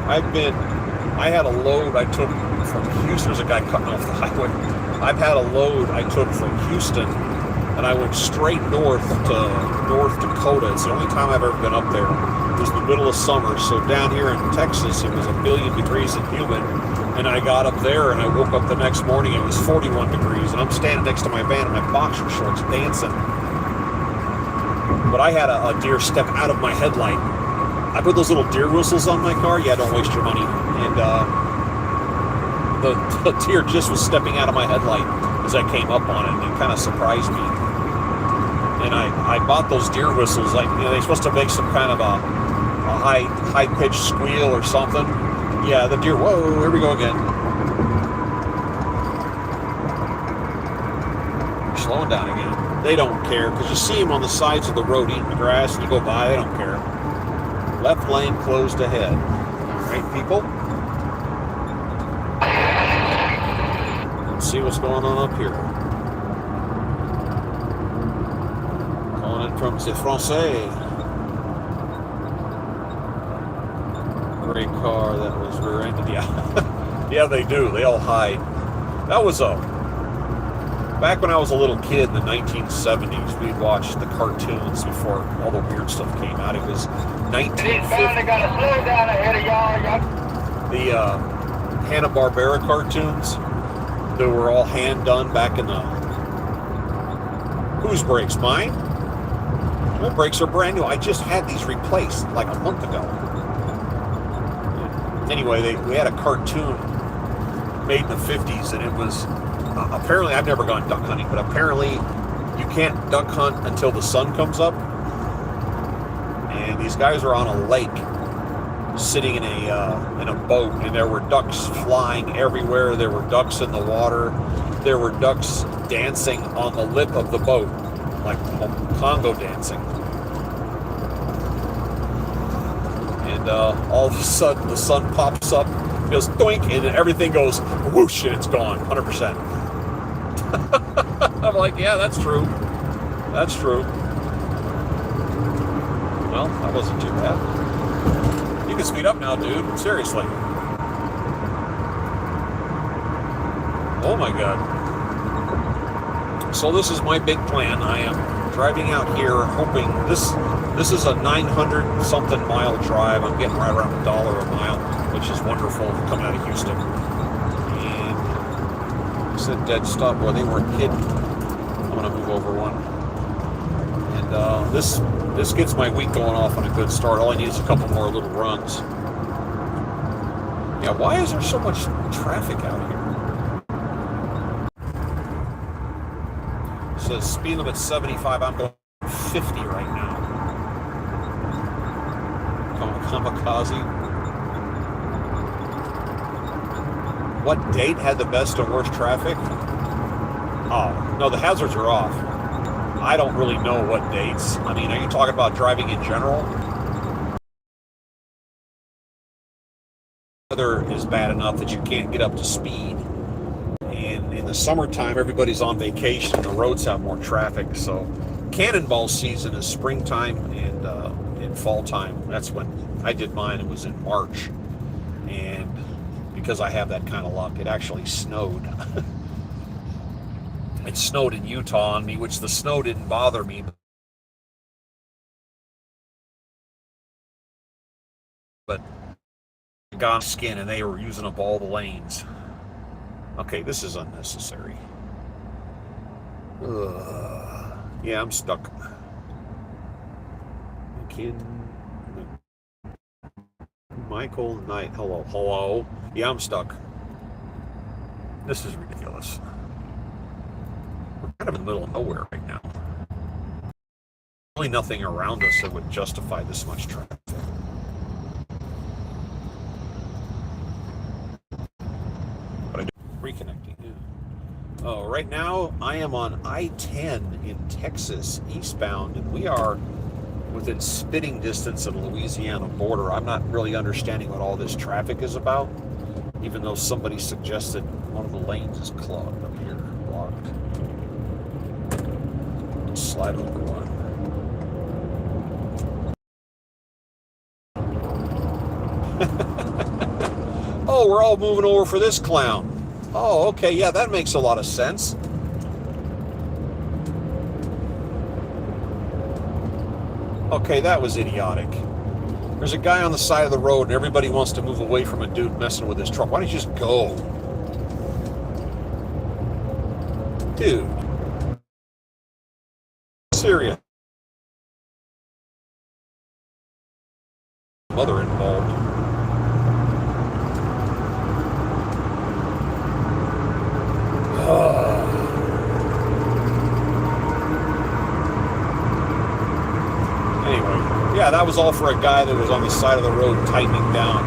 I've been I had a load I took from Houston. There's a guy cutting off the highway. I've had a load I took from Houston, and I went straight north to North Dakota. It's the only time I've ever been up there. It was the middle of summer, so down here in Texas, it was 1,000,000 degrees and humid. And I got up there, and I woke up the next morning, it was 41 degrees, and I'm standing next to my van in my boxer shorts dancing. But I had a deer step out of my headlight. I put those little deer whistles on my car. Yeah, don't waste your money. And the deer just was stepping out of my headlight as I came up on it, and it kind of surprised me. And I bought those deer whistles. Like, you know, they're supposed to make some kind of a high-pitched squeal or something. Yeah, the deer. Whoa, here we go again. Slowing down again. They don't care, because you see them on the sides of the road eating the grass, and you go by, they don't care. Left lane closed ahead. All right, people? Let's see what's going on up here. Calling in from the Francais. Gray car that was rear-ended. Yeah. Yeah, they do. They all hide. That was back when I was a little kid in the 1970s, we'd watch the cartoons before all the weird stuff came out. It was 1950. Got to slow down ahead of y'all. The Hanna-Barbera cartoons that were all hand-done back in the... Whose brakes? Mine? My brakes are brand new. I just had these replaced like a month ago. Anyway, we had a cartoon made in the 50s, and it was... apparently, I've never gone duck hunting, but apparently you can't duck hunt until the sun comes up. And these guys are on a lake, sitting in a boat, and there were ducks flying everywhere. There were ducks in the water. There were ducks dancing on the lip of the boat, like Congo dancing. And all of a sudden, the sun pops up, goes doink, and everything goes whoosh, and it's gone, 100%. I'm like, yeah, that's true. That's true. Well, that wasn't too bad. You can speed up now, dude. Seriously. Oh my God. So this is my big plan. I am driving out here hoping this is a 900 something mile drive. I'm getting right around $1 a mile, which is wonderful coming out of Houston. And it's a dead stop where they weren't kidding. I'm gonna move over one. And this gets my week going off on a good start. All I need is a couple more little runs. Yeah, why is there so much traffic out here? It says speed limit 75. I'm going 50 right now. Kamikaze. What date had the best and worst traffic? Oh, no, the hazards are off. I don't really know what dates. I mean, are you talking about driving in general? Weather is bad enough that you can't get up to speed. And in the summertime, everybody's on vacation and the roads have more traffic. So cannonball season is springtime and in fall time. That's when I did mine. It was in March. And because I have that kind of luck, it actually snowed. It snowed in Utah on me, which the snow didn't bother me. But gone skin, and they were using up all the lanes. Okay, this is unnecessary. Yeah, I'm stuck. Michael Knight. Hello. Yeah, I'm stuck. This is ridiculous. We're kind of in the middle of nowhere right now. Really nothing around us that would justify this much traffic. But I do reconnecting. Yeah. Oh, right now I am on I-10 in Texas, eastbound, and we are within spitting distance of the Louisiana border. I'm not really understanding what all this traffic is about, even though somebody suggested one of the lanes is clogged up here, blocked. Slide over one. Oh, we're all moving over for this clown. Oh, okay, yeah, that makes a lot of sense. Okay, that was idiotic. There's a guy on the side of the road and everybody wants to move away from a dude messing with his truck. Why don't you just go? Dude. Serious. Mother involved. Anyway, yeah, that was all for a guy that was on the side of the road tightening down.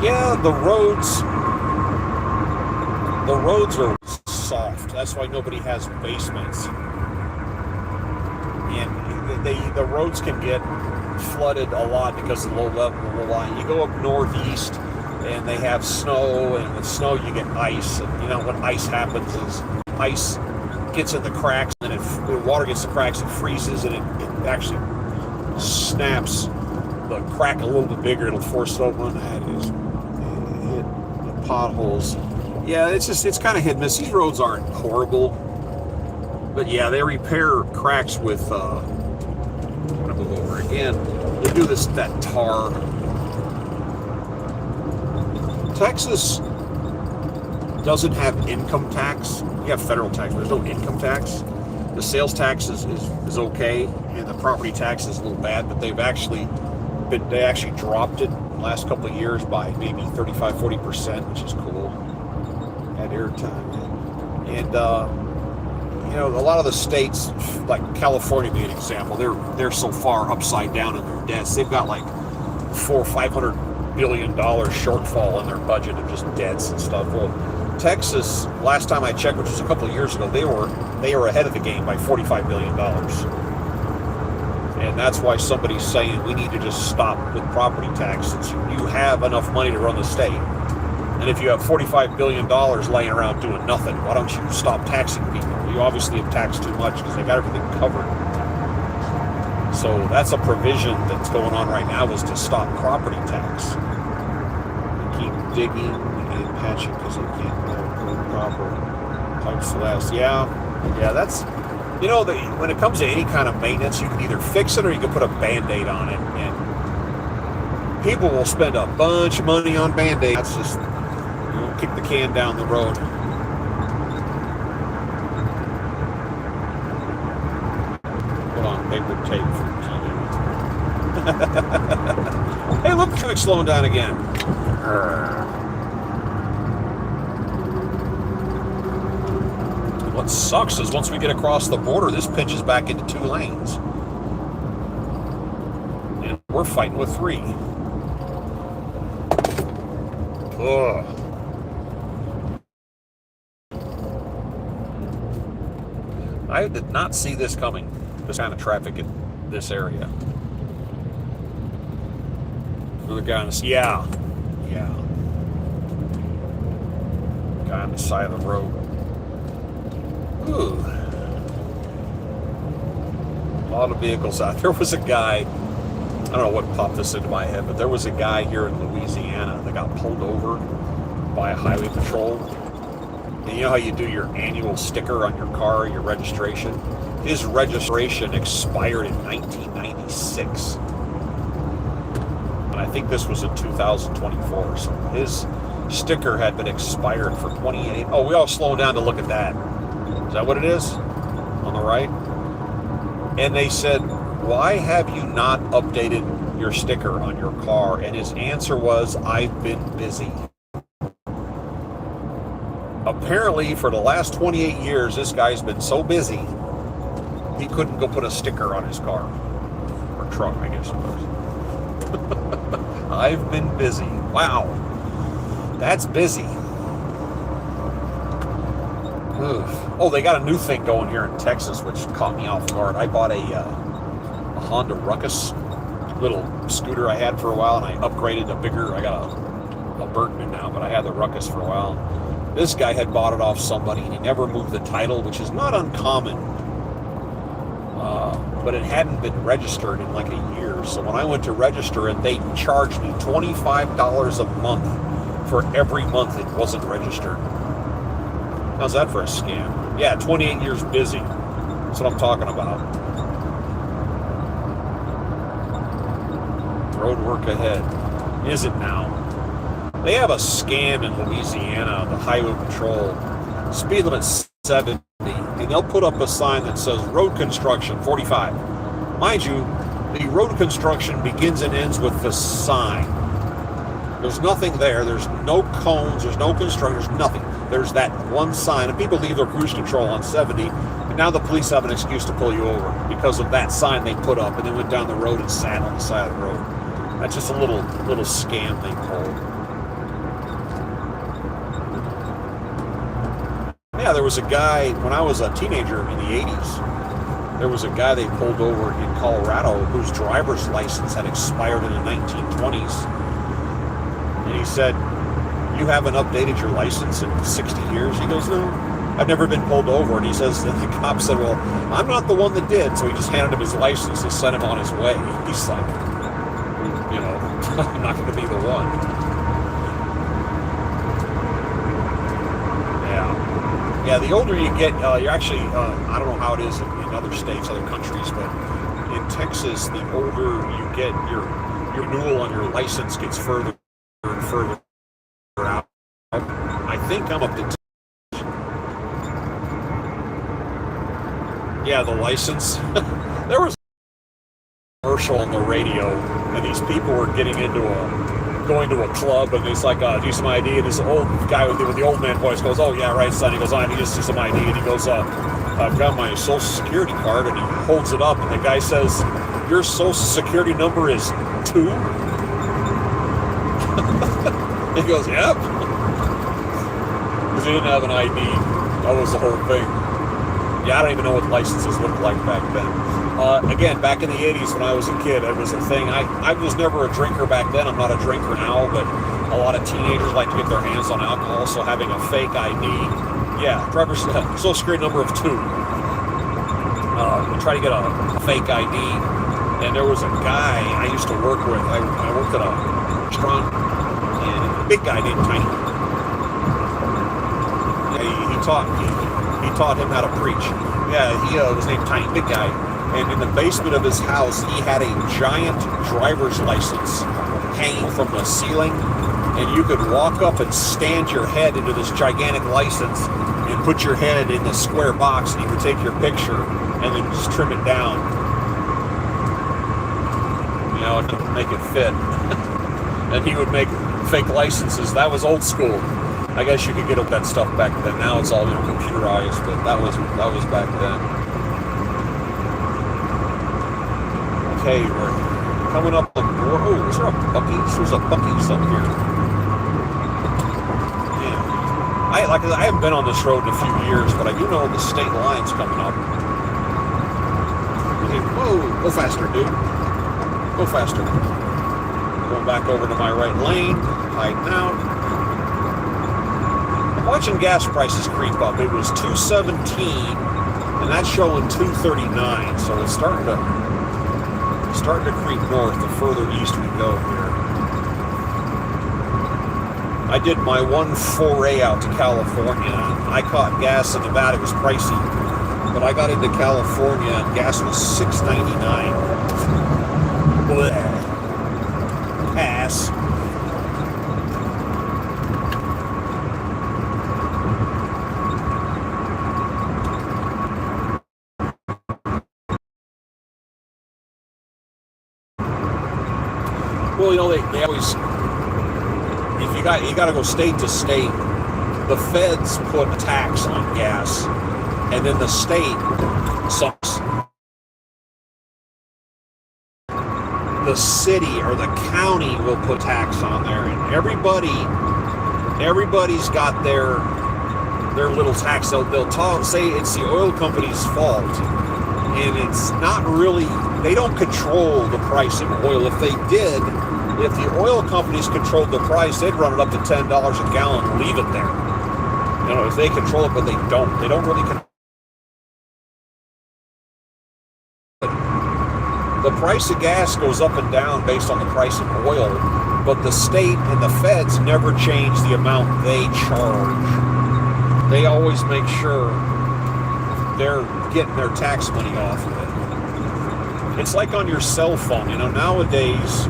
Yeah, the roads are soft. That's why nobody has basements. And the roads can get flooded a lot because of the low level of the line. You go up northeast and they have snow, and with snow you get ice. And you know what ice happens is ice gets in the cracks, and when water gets the cracks, it freezes, and it actually snaps the crack a little bit bigger. It'll force it open. That is hit the potholes. Yeah, it's kind of hit and miss. These roads aren't horrible, but yeah, they repair cracks with. I'm gonna move over again. They do that tar. Texas doesn't have income tax. You have federal tax, but there's no income tax. The sales tax is okay, and the property tax is a little bad, but they actually dropped it the last couple of years by maybe 35-40%, which is cool. At airtime. And you know, a lot of the states, like California being an example, they're so far upside down in their debts. They've got like $400 or $500 billion shortfall in their budget of just debts and stuff. Well, Texas, last time I checked, which was a couple of years ago, they were ahead of the game by $45 billion. And that's why somebody's saying we need to just stop with property tax, since you have enough money to run the state. And if you have $45 billion laying around doing nothing, why don't you stop taxing people? You obviously have taxed too much because they got everything covered. So that's a provision that's going on right now, is to stop property tax. They keep digging and patching because they can't go proper pipes last. Yeah, that's, you know, when it comes to any kind of maintenance, you can either fix it or you can put a Band-Aid on it. And people will spend a bunch of money on Band-Aids. That's just, kick the can down the road. Put on paper tape for TV. Hey, look, traffic's slowing down again. What sucks is once we get across the border, this pitches back into 2 lanes. And we're fighting with 3. Ugh. I did not see this coming, this kind of traffic in this area. Another guy on the, yeah. Guy on the side of the road. Ooh. A lot of vehicles out. There was a guy, I don't know what popped this into my head, but there was a guy here in Louisiana that got pulled over by a highway patrol. And you know how you do your annual sticker on your car, your registration? His registration expired in 1996. And I think this was in 2024. So his sticker had been expired for 28. Oh, we all slowing down to look at that. Is that what it is? On the right? And they said, why have you not updated your sticker on your car? And his answer was, I've been busy. Apparently, for the last 28 years, this guy's been so busy, he couldn't go put a sticker on his car. Or truck, I guess it was. I've been busy. Wow. That's busy. Oof. Oh, they got a new thing going here in Texas, which caught me off guard. I bought a Honda Ruckus little scooter I had for a while, and I upgraded a bigger, I got a Burton now, but I had the Ruckus for a while. This guy had bought it off somebody, and he never moved the title, which is not uncommon but it hadn't been registered in like a year. So when I went to register it, they charged me $25 a month for every month it wasn't registered. How's that for a scam? Yeah, 28 years busy. That's what I'm talking about. Road work ahead. Is it now? They have a scam in Louisiana, the Highway Patrol. Speed limit 70. And they'll put up a sign that says road construction 45. Mind you, the road construction begins and ends with the sign. There's nothing there. There's no cones. There's no construction. There's nothing. There's that one sign. And people leave their cruise control on 70. And now the police have an excuse to pull you over because of that sign they put up. And they went down the road and sat on the side of the road. That's just a little scam they pulled. Yeah, there was a guy, when I was a teenager in the 80s, there was a guy they pulled over in Colorado whose driver's license had expired in the 1920s. And he said, "You haven't updated your license in 60 years?" He goes, "No, I've never been pulled over." And he says, the cop said, "Well, I'm not the one that did." So he just handed him his license and sent him on his way. He's like, you know, I'm not going to be the one. Yeah, the older you get, you're actually, I don't know how it is in other states, other countries, but in Texas, the older you get, your renewal on your license gets further and further out. I think I'm up to... Yeah, the license. There was a commercial on the radio, and these people were going to a club, and he's like, "Do some ID," and this old guy with the old man voice goes, "Oh yeah, right, son." He goes, "I need to see some ID," and he goes, "I've got my social security card," and he holds it up, and the guy says, "Your social security number is 2?" He goes, "Yep," because he didn't have an ID. That was the whole thing. Yeah, I don't even know what licenses looked like back then. Again, back in the 80s when I was a kid, it was a thing. I was never a drinker back then. I'm not a drinker now, but a lot of teenagers like to get their hands on alcohol, so having a fake ID. Yeah, driver's social security number of 2. Try to get a fake ID. And there was a guy I used to work with. I worked at a restaurant, and a big guy named Tiny. He taught him how to preach. Yeah, he was named Tiny, big guy. And in the basement of his house, he had a giant driver's license hanging from the ceiling. And you could walk up and stand your head into this gigantic license and put your head in the square box, and he would take your picture and then just trim it down. You know, and make it fit. And he would make fake licenses. That was old school. I guess you could get up that stuff back then. Now it's all, you know, computerized, but that was back then. Okay, we're coming up on board. Oh, is there a Buc-ee's? There's a Buc-ee's up here. Yeah. I haven't been on this road in a few years, but I do know the state line's coming up. Okay, whoa, go faster, dude. Go faster. Going back over to my right lane, hiding out. Watching gas prices creep up. It was $2.17, and that's showing $2.39. So it's starting to creep north the further east we go here. I did my one foray out to California. I caught gas in Nevada. It was pricey, but I got into California and gas was $6.99. Bleh. Pass. Well, you know, they always, if you got to go state to state. The feds put a tax on gas, and then the state sucks. The city or the county will put tax on there, and everybody's got their little tax. They'll say it's the oil company's fault, and it's not really. They don't control the price of oil. If they did, if the oil companies controlled the price, they'd run it up to $10 a gallon and leave it there. You know, if they control it, but they don't. They don't really control The price of gas goes up and down based on the price of oil, but the state and the feds never change the amount they charge. They always make sure they're getting their tax money off of it. It's like on your cell phone, you know, nowadays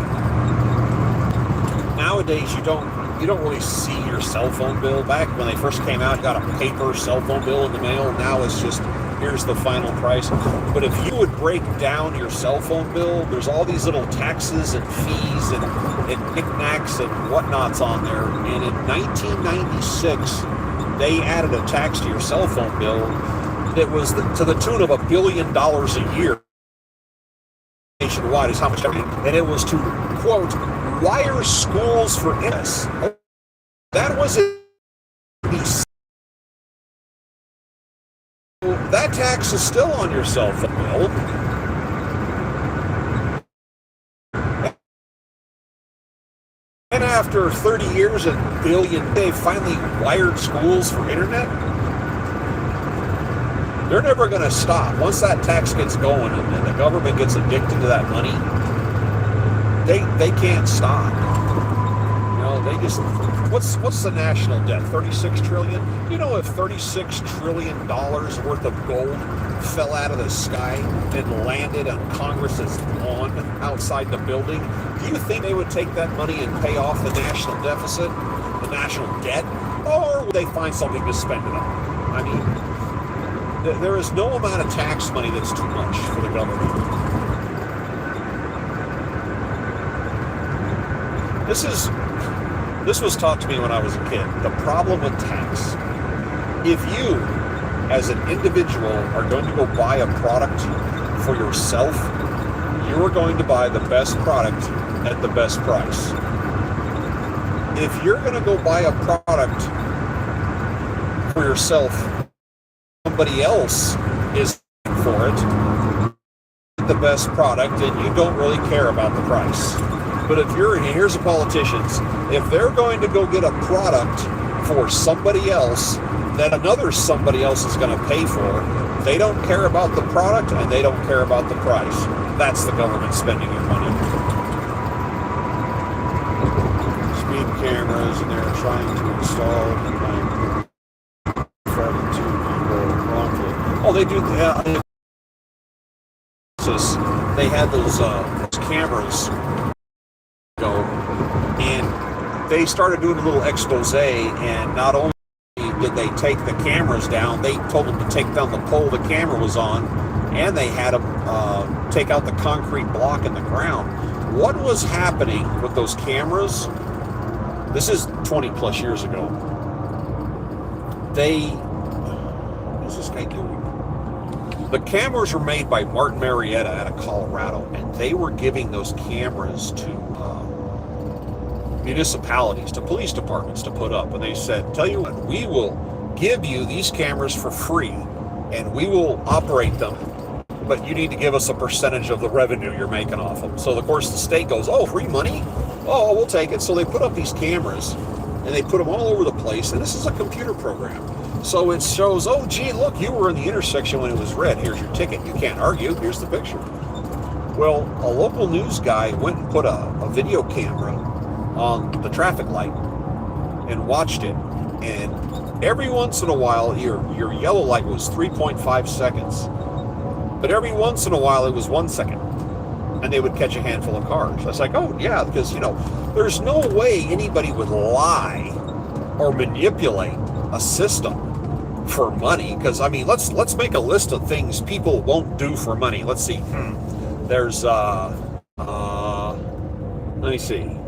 you don't really see your cell phone bill. Back when they first came out, you got a paper cell phone bill in the mail. Now it's just, here's the final price. But if you would break down your cell phone bill, there's all these little taxes and fees and knickknacks and whatnots on there. And in 1996, they added a tax to your cell phone bill that was to the tune of $1 billion a year. Nationwide is how much, and it was to, quote, wire schools for us. That was it. That tax is still on your cell phone bill. And after 30 years and billion, they finally wired schools for internet. They're never going to stop. Once that tax gets going and the government gets addicted to that money, they can't stop. You know, they just, what's the national debt? 36 trillion? You know, if 36 trillion dollars worth of gold fell out of the sky and landed on Congress's lawn outside the building, do you think they would take that money and pay off the national deficit, the national debt, or would they find something to spend it on? I mean, there is no amount of tax money that's too much for the government. This was taught to me when I was a kid. The problem with tax. If you, as an individual, are going to go buy a product for yourself, you are going to buy the best product at the best price. If you're going to go buy a product for yourself, somebody else is for it, the best product, and you don't really care about the price. But if you're, and here's the politicians, if they're going to go get a product for somebody else that another somebody else is going to pay for, they don't care about the product and they don't care about the price. That's the government spending your money. Speed cameras, and they're trying to install like 42 people wrongfully. Oh, they do. They had those cameras go, and they started doing a little expose, and not only did they take the cameras down, they told them to take down the pole the camera was on, and they had them take out the concrete block in the ground. What was happening with those cameras? This is 20 plus years ago. What's this guy doing? The cameras were made by Martin Marietta out of Colorado, and they were giving those cameras to municipalities, to police departments to put up. And they said, tell you what, we will give you these cameras for free, and we will operate them, but you need to give us a percentage of the revenue you're making off them. So, of course, the state goes, oh, free money? Oh, we'll take it. So they put up these cameras, and they put them all over the place, and this is a computer program. So it shows, oh, gee, look, you were in the intersection when it was red. Here's your ticket. You can't argue. Here's the picture. Well, a local news guy went and put a video camera on the traffic light and watched it. And every once in a while, your yellow light was 3.5 seconds. But every once in a while, it was 1 second. And they would catch a handful of cars. I was like, oh, yeah, because, you know, there's no way anybody would lie or manipulate a system for money. Because, I mean, let's make a list of things people won't do for money. Let's see. There's, let me see.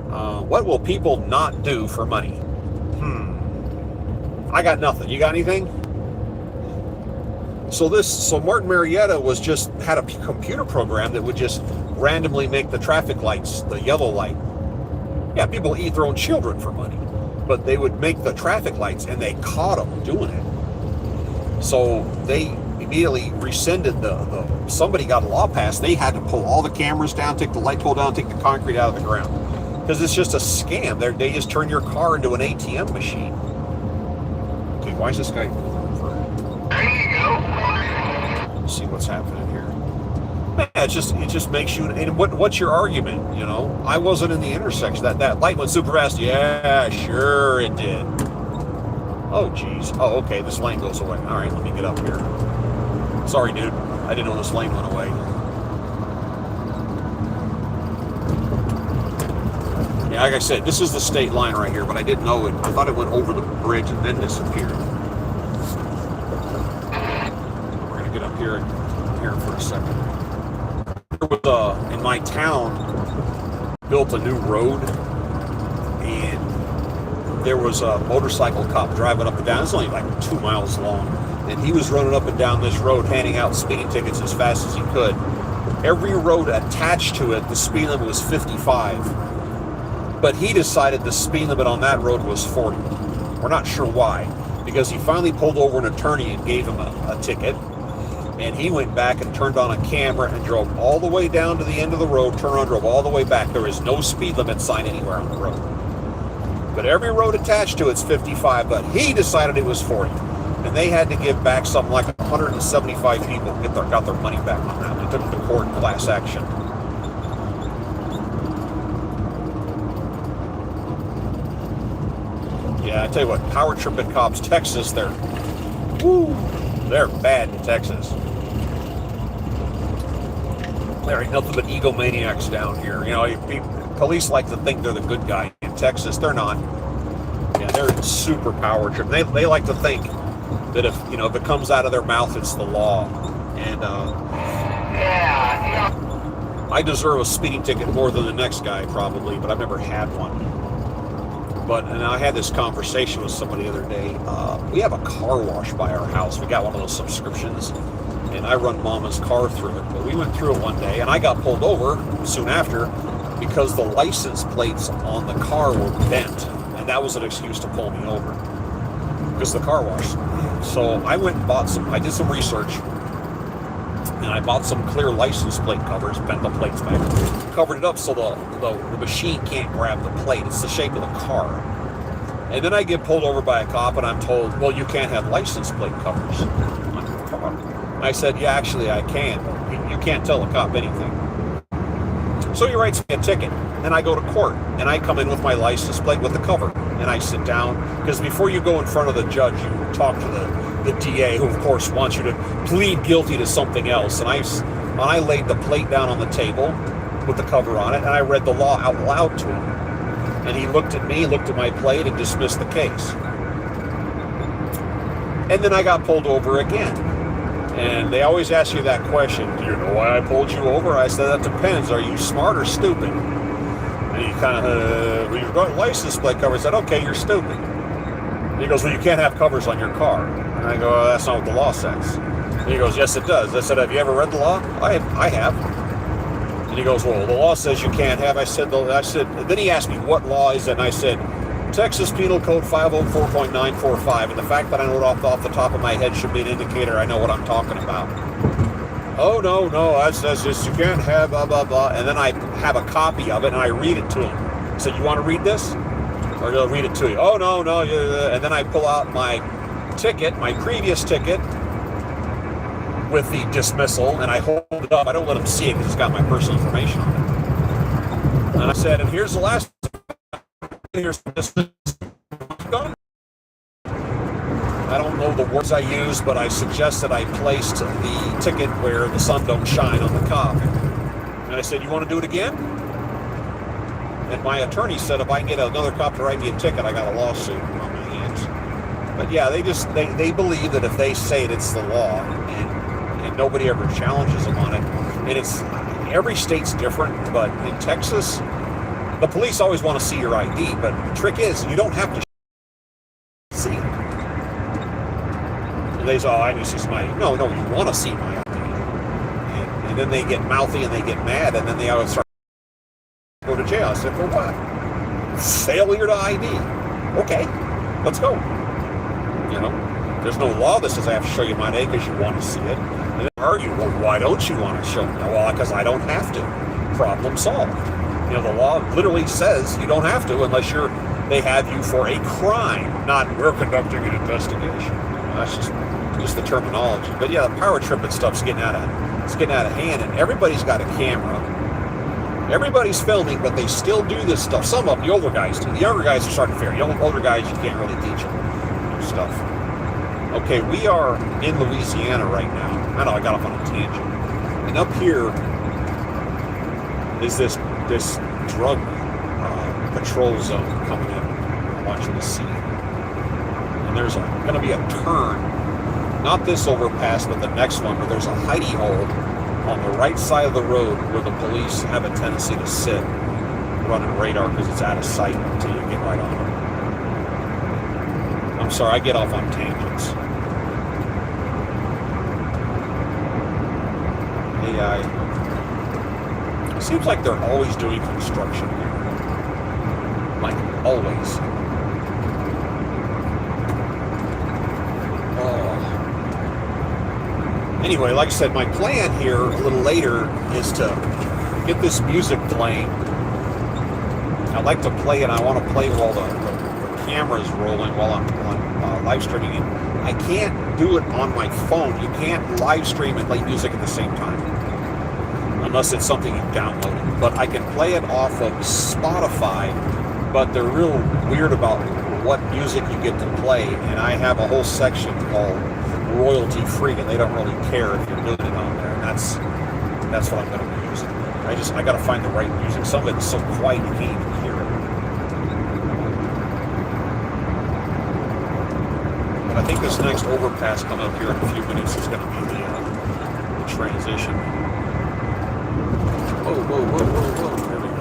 What will people not do for money? I got nothing. You got anything? So Martin Marietta had a computer program that would just randomly make the traffic lights, the yellow light. Yeah, people eat their own children for money, but they would make the traffic lights, and they caught them doing it. So they immediately rescinded somebody got a law passed. They had to pull all the cameras down, take the light pole down, take the concrete out of the ground. Because it's just a scam. They just turn your car into an ATM machine. Okay, why is this guy... There you go. Let's see what's happening here. Yeah, it just makes you. And what's your argument? You know, I wasn't in the intersection. That light went super fast. Yeah, sure it did. Oh geez. Oh, okay. This lane goes away. All right, let me get up here. Sorry, dude. I didn't know this lane went away. Yeah, like I said, this is the state line right here, but I didn't know it. I thought it went over the bridge and then disappeared. We're gonna get up here for a second. There was in my town built a new road, and there was a motorcycle cop driving up and down. It's only like 2 miles long, and he was running up and down this road handing out speeding tickets as fast as he could. Every road attached to it, the speed limit was 55. But he decided the speed limit on that road was 40. We're not sure why, because he finally pulled over an attorney and gave him a ticket, and he went back and turned on a camera and drove all the way down to the end of the road, turned around, drove all the way back. There is no speed limit sign anywhere on the road. But every road attached to it's 55, but he decided it was 40. And they had to give back something like 175 people got their money back on that. They took it to court in class action. Yeah, I tell you what, power tripping cops, Texas, they're bad in Texas. There ain't nothing but egomaniacs down here. You know, police like to think they're the good guy. In Texas, they're not. Yeah, they're super power tripping. They like to think that if it comes out of their mouth, it's the law. And I deserve a speeding ticket more than the next guy probably, but I've never had one. And I had this conversation with somebody the other day. We have a car wash by our house. We got one of those subscriptions, and I run Mama's car through it. But we went through it one day, and I got pulled over soon after because the license plates on the car were bent, and that was an excuse to pull me over because of the car wash. So I went and I did some research, and I bought some clear license plate covers, bent the plates back, covered it up so the machine can't grab the plate. It's the shape of the car. And then I get pulled over by a cop, and I'm told, well, you can't have license plate covers on your car. And I said, yeah, actually I can. You can't tell a cop anything. So he writes me a ticket, and I go to court, and I come in with my license plate with the cover, and I sit down, because before you go in front of the judge, you talk to the DA, who of course wants you to plead guilty to something else. And I laid the plate down on the table with the cover on it, and I read the law out loud to him. And he looked at me, looked at my plate, and dismissed the case. And then I got pulled over again. And they always ask you that question, do you know why I pulled you over? I said, that depends. Are you smart or stupid? And he kind of, well, you've got license plate cover. I said, okay, you're stupid. And he goes, well, you can't have covers on your car. And I go, oh, that's not what the law says. And he goes, yes, it does. I said, have you ever read the law? I have. And he goes, well, the law says you can't have. I said, then he asked me what law is it, and I said, Texas Penal Code 504.945, and the fact that I know it off the top of my head should be an indicator I know what I'm talking about. Oh, no, that says this, you can't have blah, blah, blah. And then I have a copy of it, and I read it to him. I said, you want to read this? Or he'll read it to you. Oh, no. And then I pull out my ticket, my previous ticket, with the dismissal, and I hold it up. I don't let him see it because it's got my personal information on it. And I said, and here's the last. Here's the dismissal. I don't know the words I used, but I suggested I placed the ticket where the sun don't shine on the cop. And I said, you want to do it again? And my attorney said, if I can get another cop to write me a ticket, I got a lawsuit on my hands. But yeah, they believe that if they say it's the law, and nobody ever challenges them on it. And every state's different, but in Texas, the police always want to see your ID, but the trick is, you don't have to see it. And they say, I need to see my ID. No, you want to see my ID. And then they get mouthy and they get mad, and then they always start to go to jail. I said, for what? Failure to ID. Okay, let's go. There's no law that says I have to show you my ID because you want to see it. And they argue, well, why don't you want to show me? Well, because I don't have to. Problem solved. The law literally says you don't have to unless they have you for a crime, not we're conducting an investigation. That's just the terminology. But yeah, the power tripping stuff's getting out of hand, and everybody's got a camera. Everybody's filming, but they still do this stuff. Some of the older guys do. The younger guys are starting to figure. The older guys, you can't really teach them stuff. Okay, we are in Louisiana right now. I know I got off on a tangent. And up here is this drug patrol zone coming in. I want you to see. And there's going to be a turn, not this overpass, but the next one, where there's a hidey hole on the right side of the road where the police have a tendency to sit running radar because it's out of sight until you get right on it. I'm sorry, I get off on tangents. AI. It seems like they're always doing construction here. Like, always. Anyway, like I said, my plan here a little later is to get this music playing. I like to play it. I want to play while the camera's rolling while I'm live streaming it. I can't do it on my phone. You can't live stream and play music at the same time unless it's something you downloaded. But I can play it off of Spotify, but they're real weird about what music you get to play, and I have a whole section called royalty free, and they don't really care if you're doing it on there, and that's what I'm going to be using. I got to find the right music. Some of it's so quiet you can't even hear it. But I think this next overpass coming up here in a few minutes is going to be the transition. Whoa, whoa, whoa, whoa, whoa. There we go.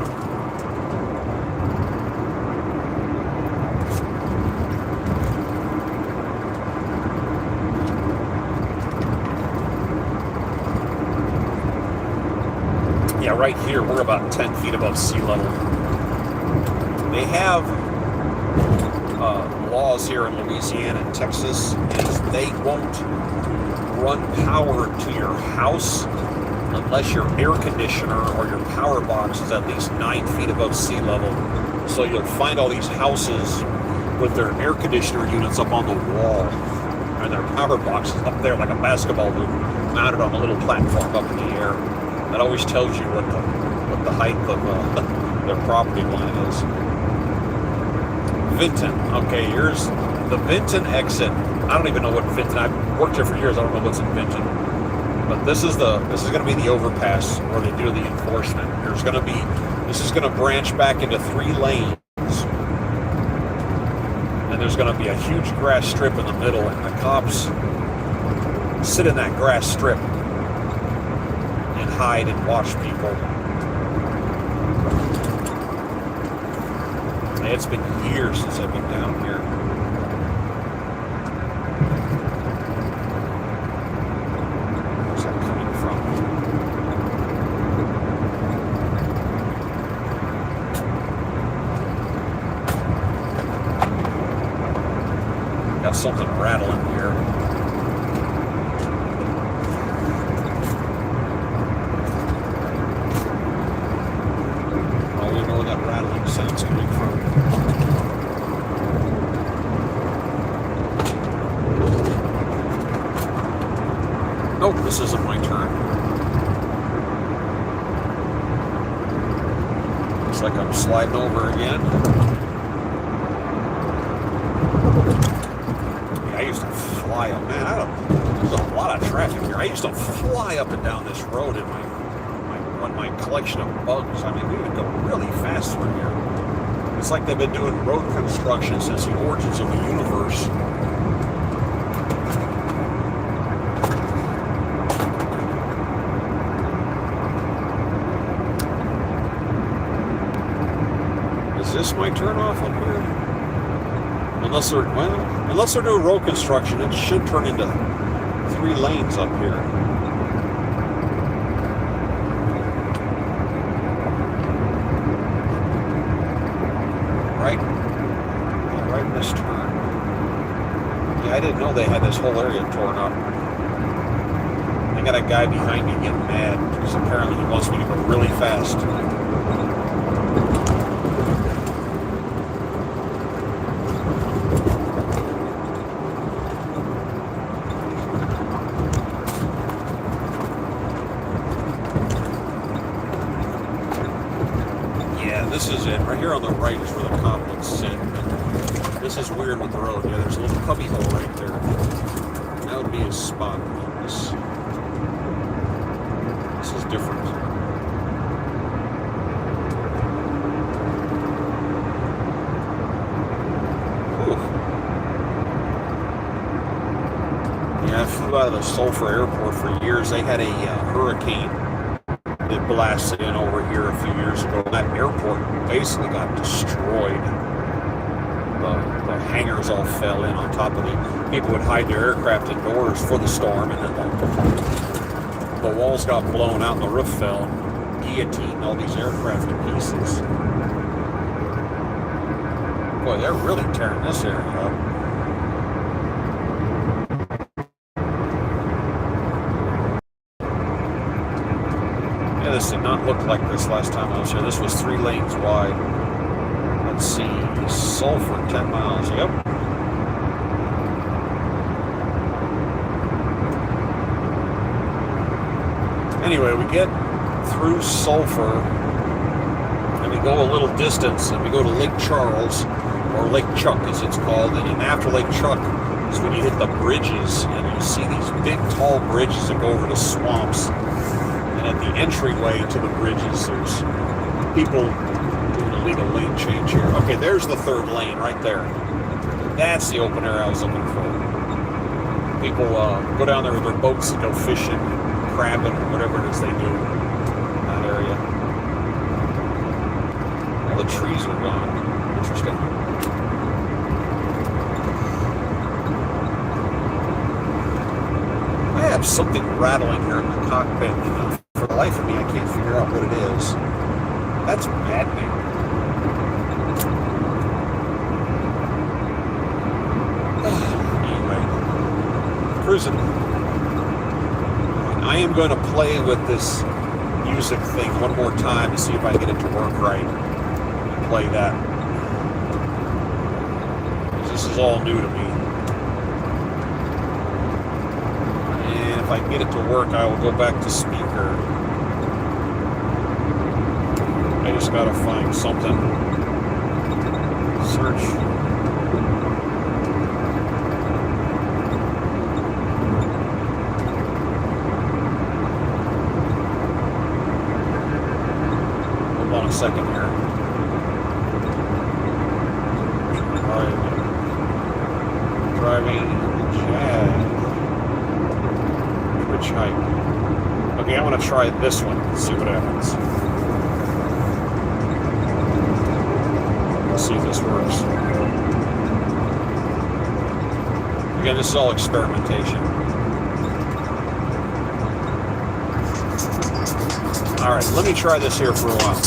Yeah, right here, we're about 10 feet above sea level. They have laws here in Louisiana and Texas, is they won't run power to your house unless your air conditioner or your power box is at least 9 feet above sea level. So you'll find all these houses with their air conditioner units up on the wall and their power boxes up there like a basketball hoop mounted on a little platform up in the air. That always tells you what the height of their property line is. Vinton. Okay, here's the Vinton exit. I don't even know what Vinton. I've worked here for years. I don't know what's in Vinton. But this is going to be the overpass where they do the enforcement. This is going to branch back into 3 lanes, and there's going to be a huge grass strip in the middle, and the cops sit in that grass strip and hide and watch people. And it's been years since I've been down here. Got something rattling here. I don't even know where that rattling sound's coming from. Nope, this isn't my turn. Looks like I'm sliding over again. I used to fly up, man. There's a lot of traffic here. I used to fly up and down this road in my collection of bugs. I mean, we would go really fast through here. It's like they've been doing road construction since the origins of the universe. Is this my turn off up here? Unless they're doing road construction, it should turn into 3 lanes up here. Right in this turn. Yeah, I didn't know they had this whole area torn up. I got a guy behind me getting mad because apparently he wants me to go really fast. this is it. Right here on the right is where the cop would sit. This is weird with the road. Yeah, there's a little cubby hole right there. That would be his spot. This is different. Whew. Yeah, I flew out of the Sulphur Airport for years. They had a hurricane that blasted in over here a few years ago. That airport basically got destroyed. The hangars all fell in on top of it. People would hide their aircraft indoors for the storm, and then the walls got blown out and the roof fell, guillotined all these aircraft to pieces. Boy, they're really tearing this area up. Yeah, this did not look like this last time I was here. This was 3 lanes wide. Let's see, Sulphur, 10 miles, yep. Anyway, we get through Sulphur, and we go a little distance, and we go to Lake Charles, or Lake Chuck as it's called, and then after Lake Chuck is when you hit the bridges, and you see these big, tall bridges that go over the swamps, and at the entryway to the bridges, there's people legal lane change here. Okay, there's the 3rd lane right there. That's the open area I was looking for. People go down there with their boats and go fishing, crabbing, whatever it is they do in that area. All the trees are gone. Interesting. I have something rattling here in the cockpit, and for the life of me, I can't figure out what it is. That's maddening. Cruising. I am going to play with this music thing one more time to see if I can get it to work right. And play that. This is all new to me. And if I can get it to work, I will go back to speaker. I just got to find something. Search. A second here. Driving Jag. Twitch hike. Okay, I want to try this one. See what happens. Let's see if this works. Again, this is all experimentation. All right, let me try this here for a while.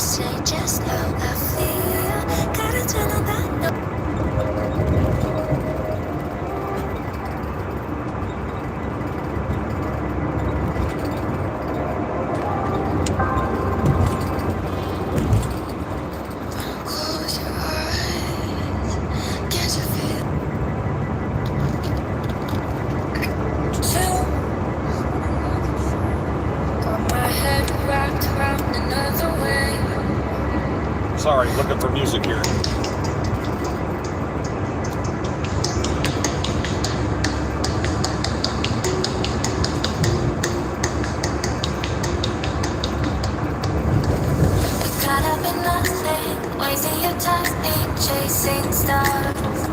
say just how I feel. Gotta tell them that no. Close your eyes. Can't you feel? Two. Got my head wrapped around another way. Sorry, looking for music here. Caught up in nothing, wasting your time, chasing stars.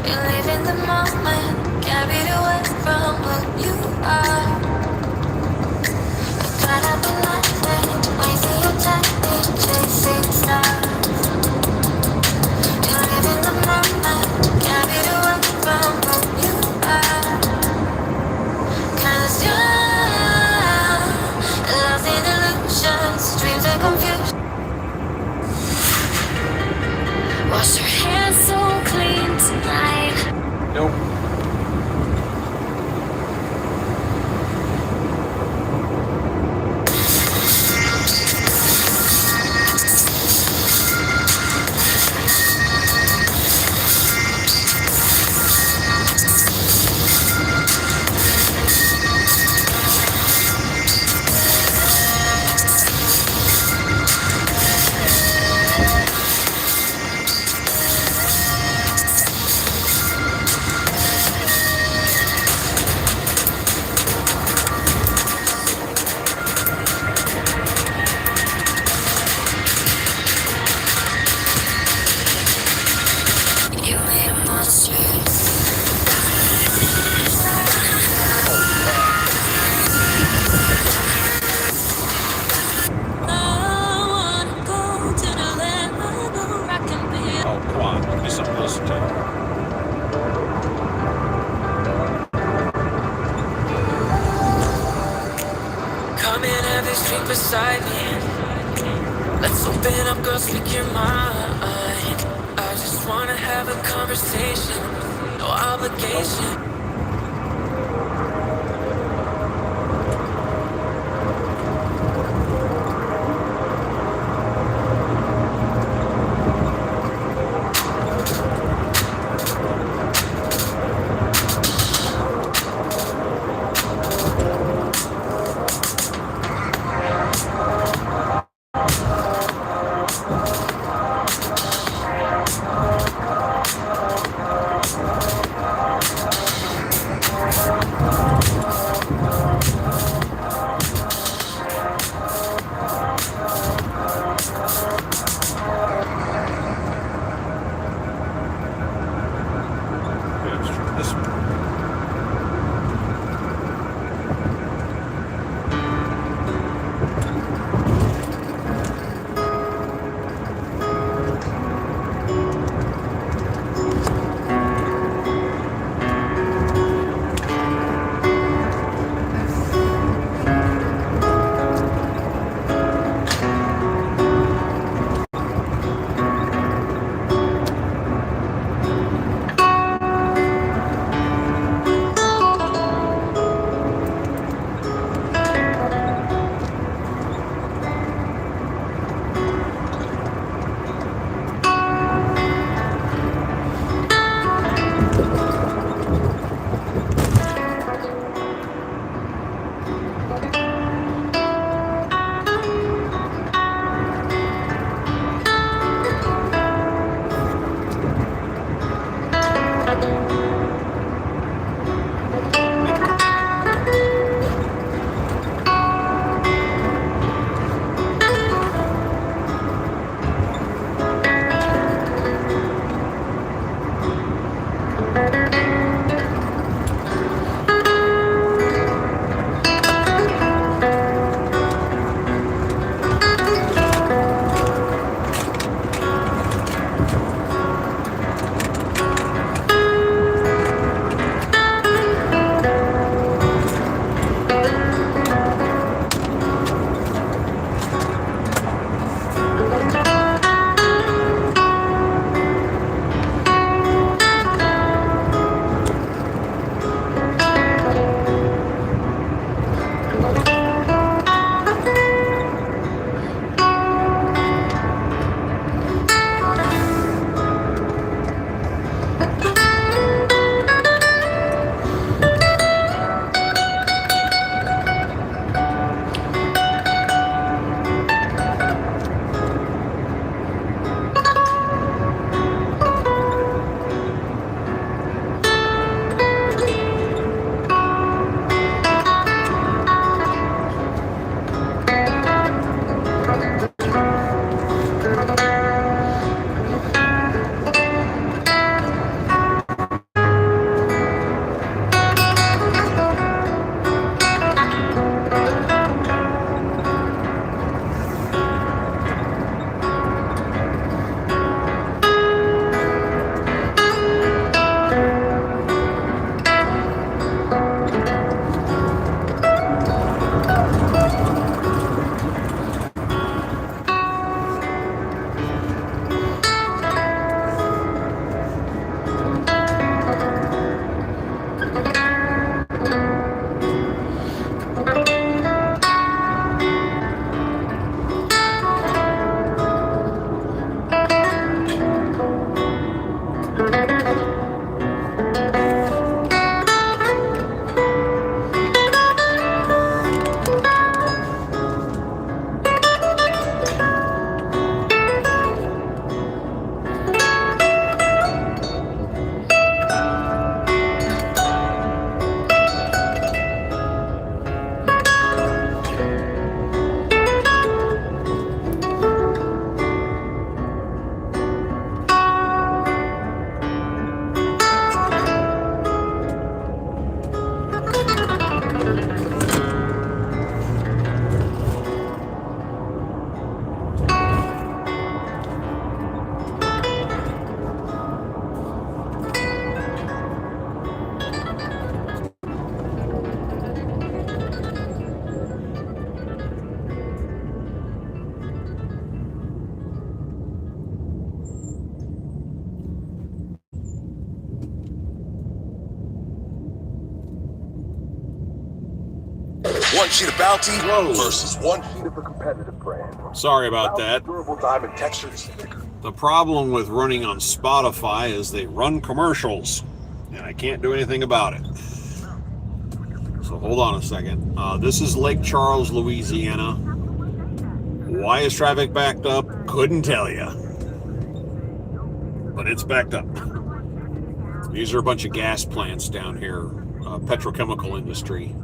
You live in the moment, carried away from who you are. Caught up in nothing, wasting your time, chasing stars. You live in the moment, carried away from who you are. 'Cause you're lost in illusions, dreams and confusion. Wash your hands so clean tonight. Nope. You made a monster. I wanna go to the land where I can be. Oh, come on. Give me something to listen to. Come and have this drink beside me. Let's open up, girl, speak your mind. I just wanna have a conversation, no obligation. One sheet of Bounty Whoa. versus one sheet of a competitive brand. Sorry about that. Durable diamond textures. The problem with running on Spotify is they run commercials, and I can't do anything about it. So hold on a second. This is Lake Charles, Louisiana. Why is traffic backed up? Couldn't tell you. But it's backed up. These are a bunch of gas plants down here, petrochemical industry.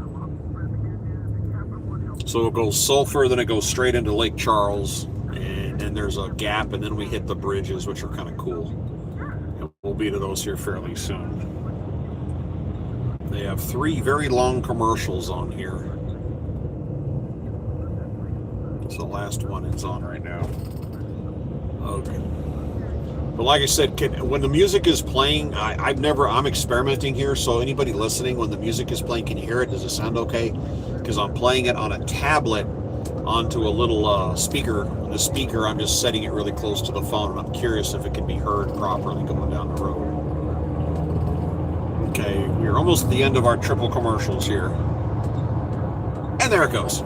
So it goes sulfur, then it goes straight into Lake Charles, and then there's a gap, and then we hit the bridges, which are kind of cool. And we'll be to those here fairly soon. They have 3 very long commercials on here. It's the last one it's on right now. Okay. But like I said, when the music is playing, I'm experimenting here, so anybody listening, when the music is playing, can you hear it? Does it sound okay? Because I'm playing it on a tablet onto a little speaker. And the speaker, I'm just setting it really close to the phone, and I'm curious if it can be heard properly going down the road. Okay, we're almost at the end of our triple commercials here. And there it goes.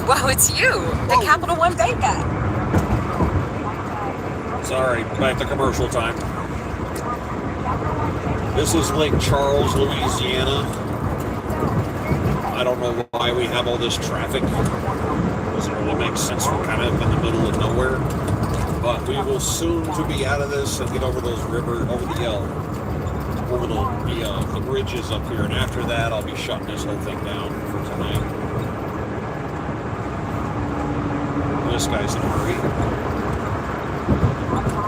Wow, it's you, the Capital One Bank guy. Sorry, back to commercial time. This is Lake Charles, Louisiana. I don't know why we have all this traffic. Doesn't really make sense. We're kind of in the middle of nowhere. But we will soon to be out of this and get over those over the bridges up here. And after that, I'll be shutting this whole thing down for tonight. This guy's in a hurry.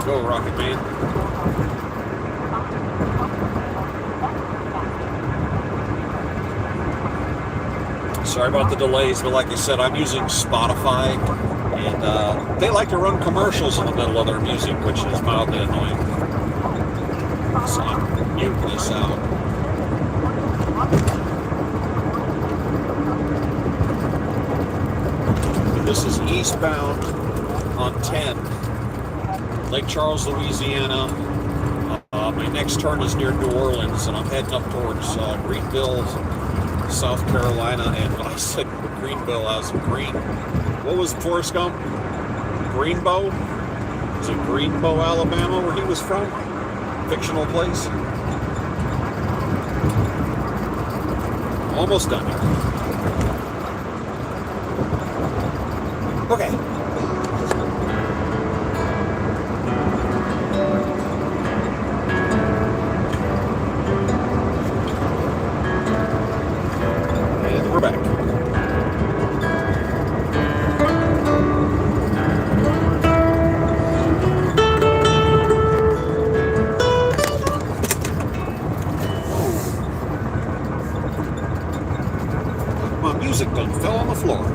Go, Rocket Man. Sorry about the delays, but like I said, I'm using Spotify, and they like to run commercials in the middle of their music, which is mildly annoying. So I'm muting this out. This is Eastbound on 10, Lake Charles, Louisiana. My next turn is near New Orleans, and I'm heading up towards Greenville, South Carolina. And when I said Greenville, I was green. What was Forrest Gump? Greenbow? Was it Greenbow, Alabama, where he was from? Fictional place. Almost done here. Okay. And we're back. My music done fell on the floor.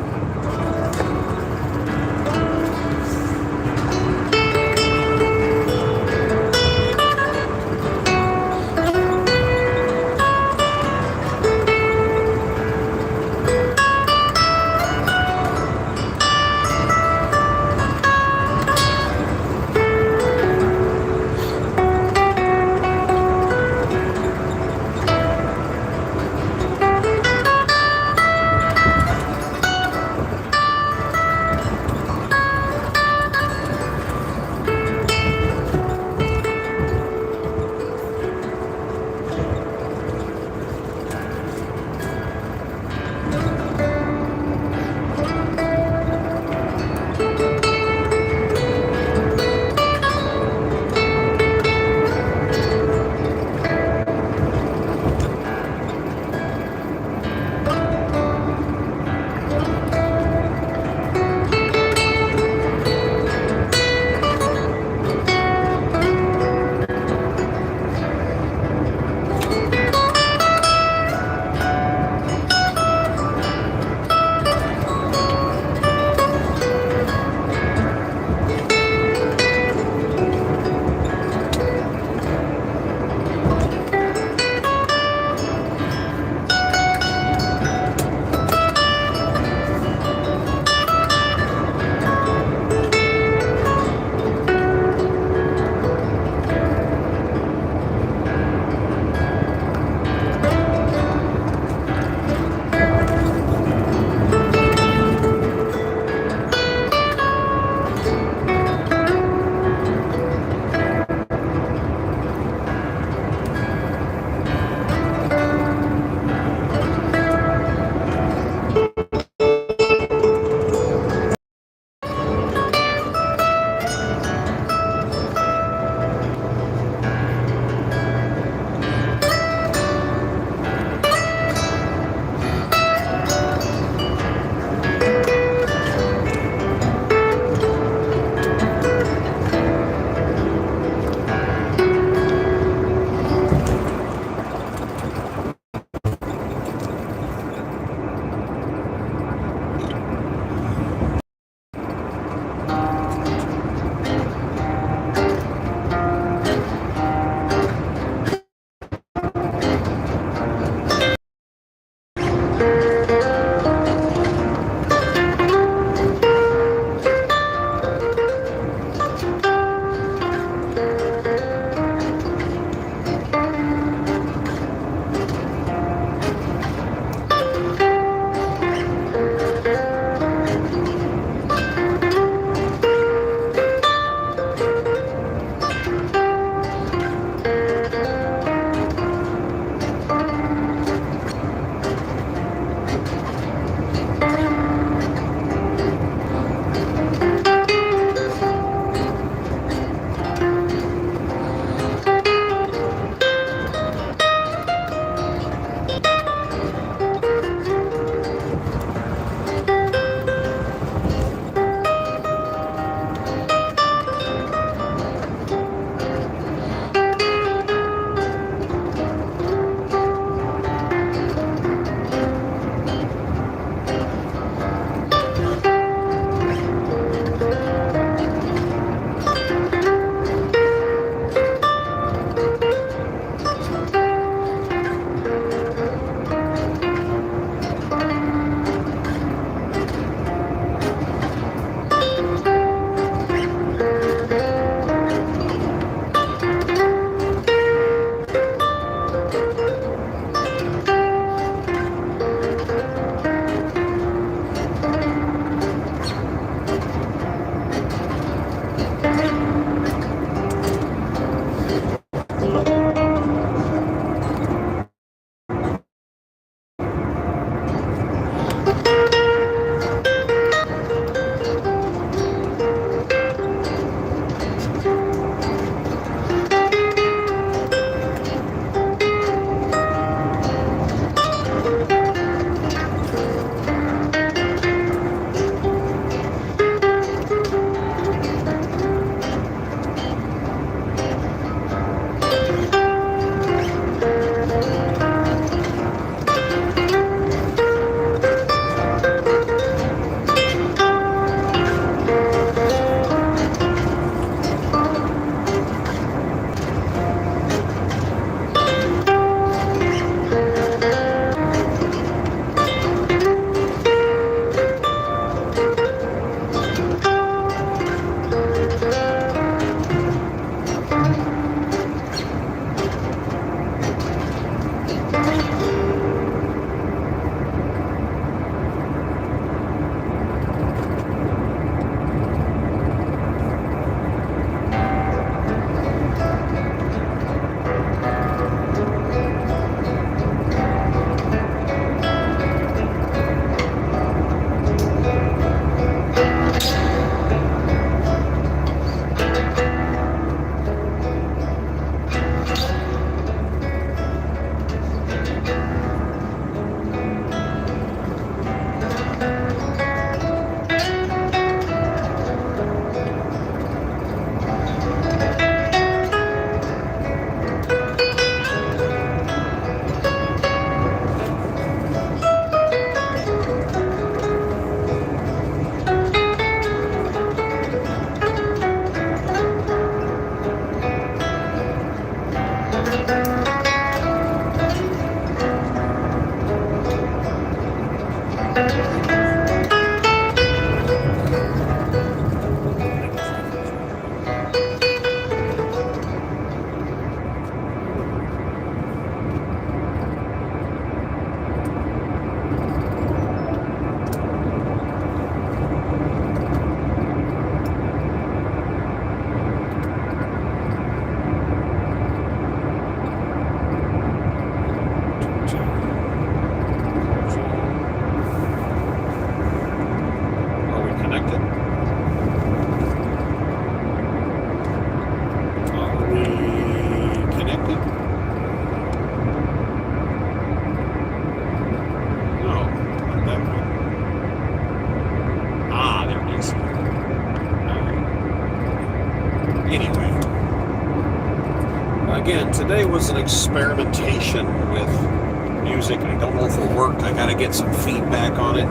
again, today was an experimentation with music. I don't know if it'll work. I gotta get some feedback on it.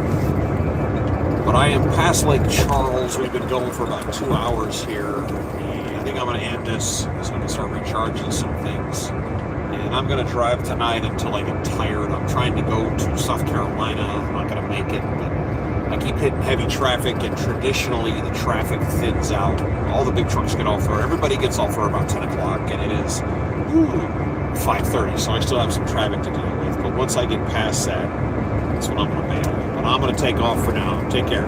But I am past Lake Charles. We've been going for about 2 hours here. And I think I'm gonna end this so I can start recharging some things. And I'm gonna drive tonight until I get tired. I'm trying to go to South Carolina. I'm not gonna make it, but I keep hitting heavy traffic, and traditionally the traffic thins out. All the big trucks get off, or everybody gets off for about 10 o'clock, and it is 5:30, so I still have some traffic to deal with. But once I get past that, that's when I'm going to bail. But I'm going to take off for now. Take care.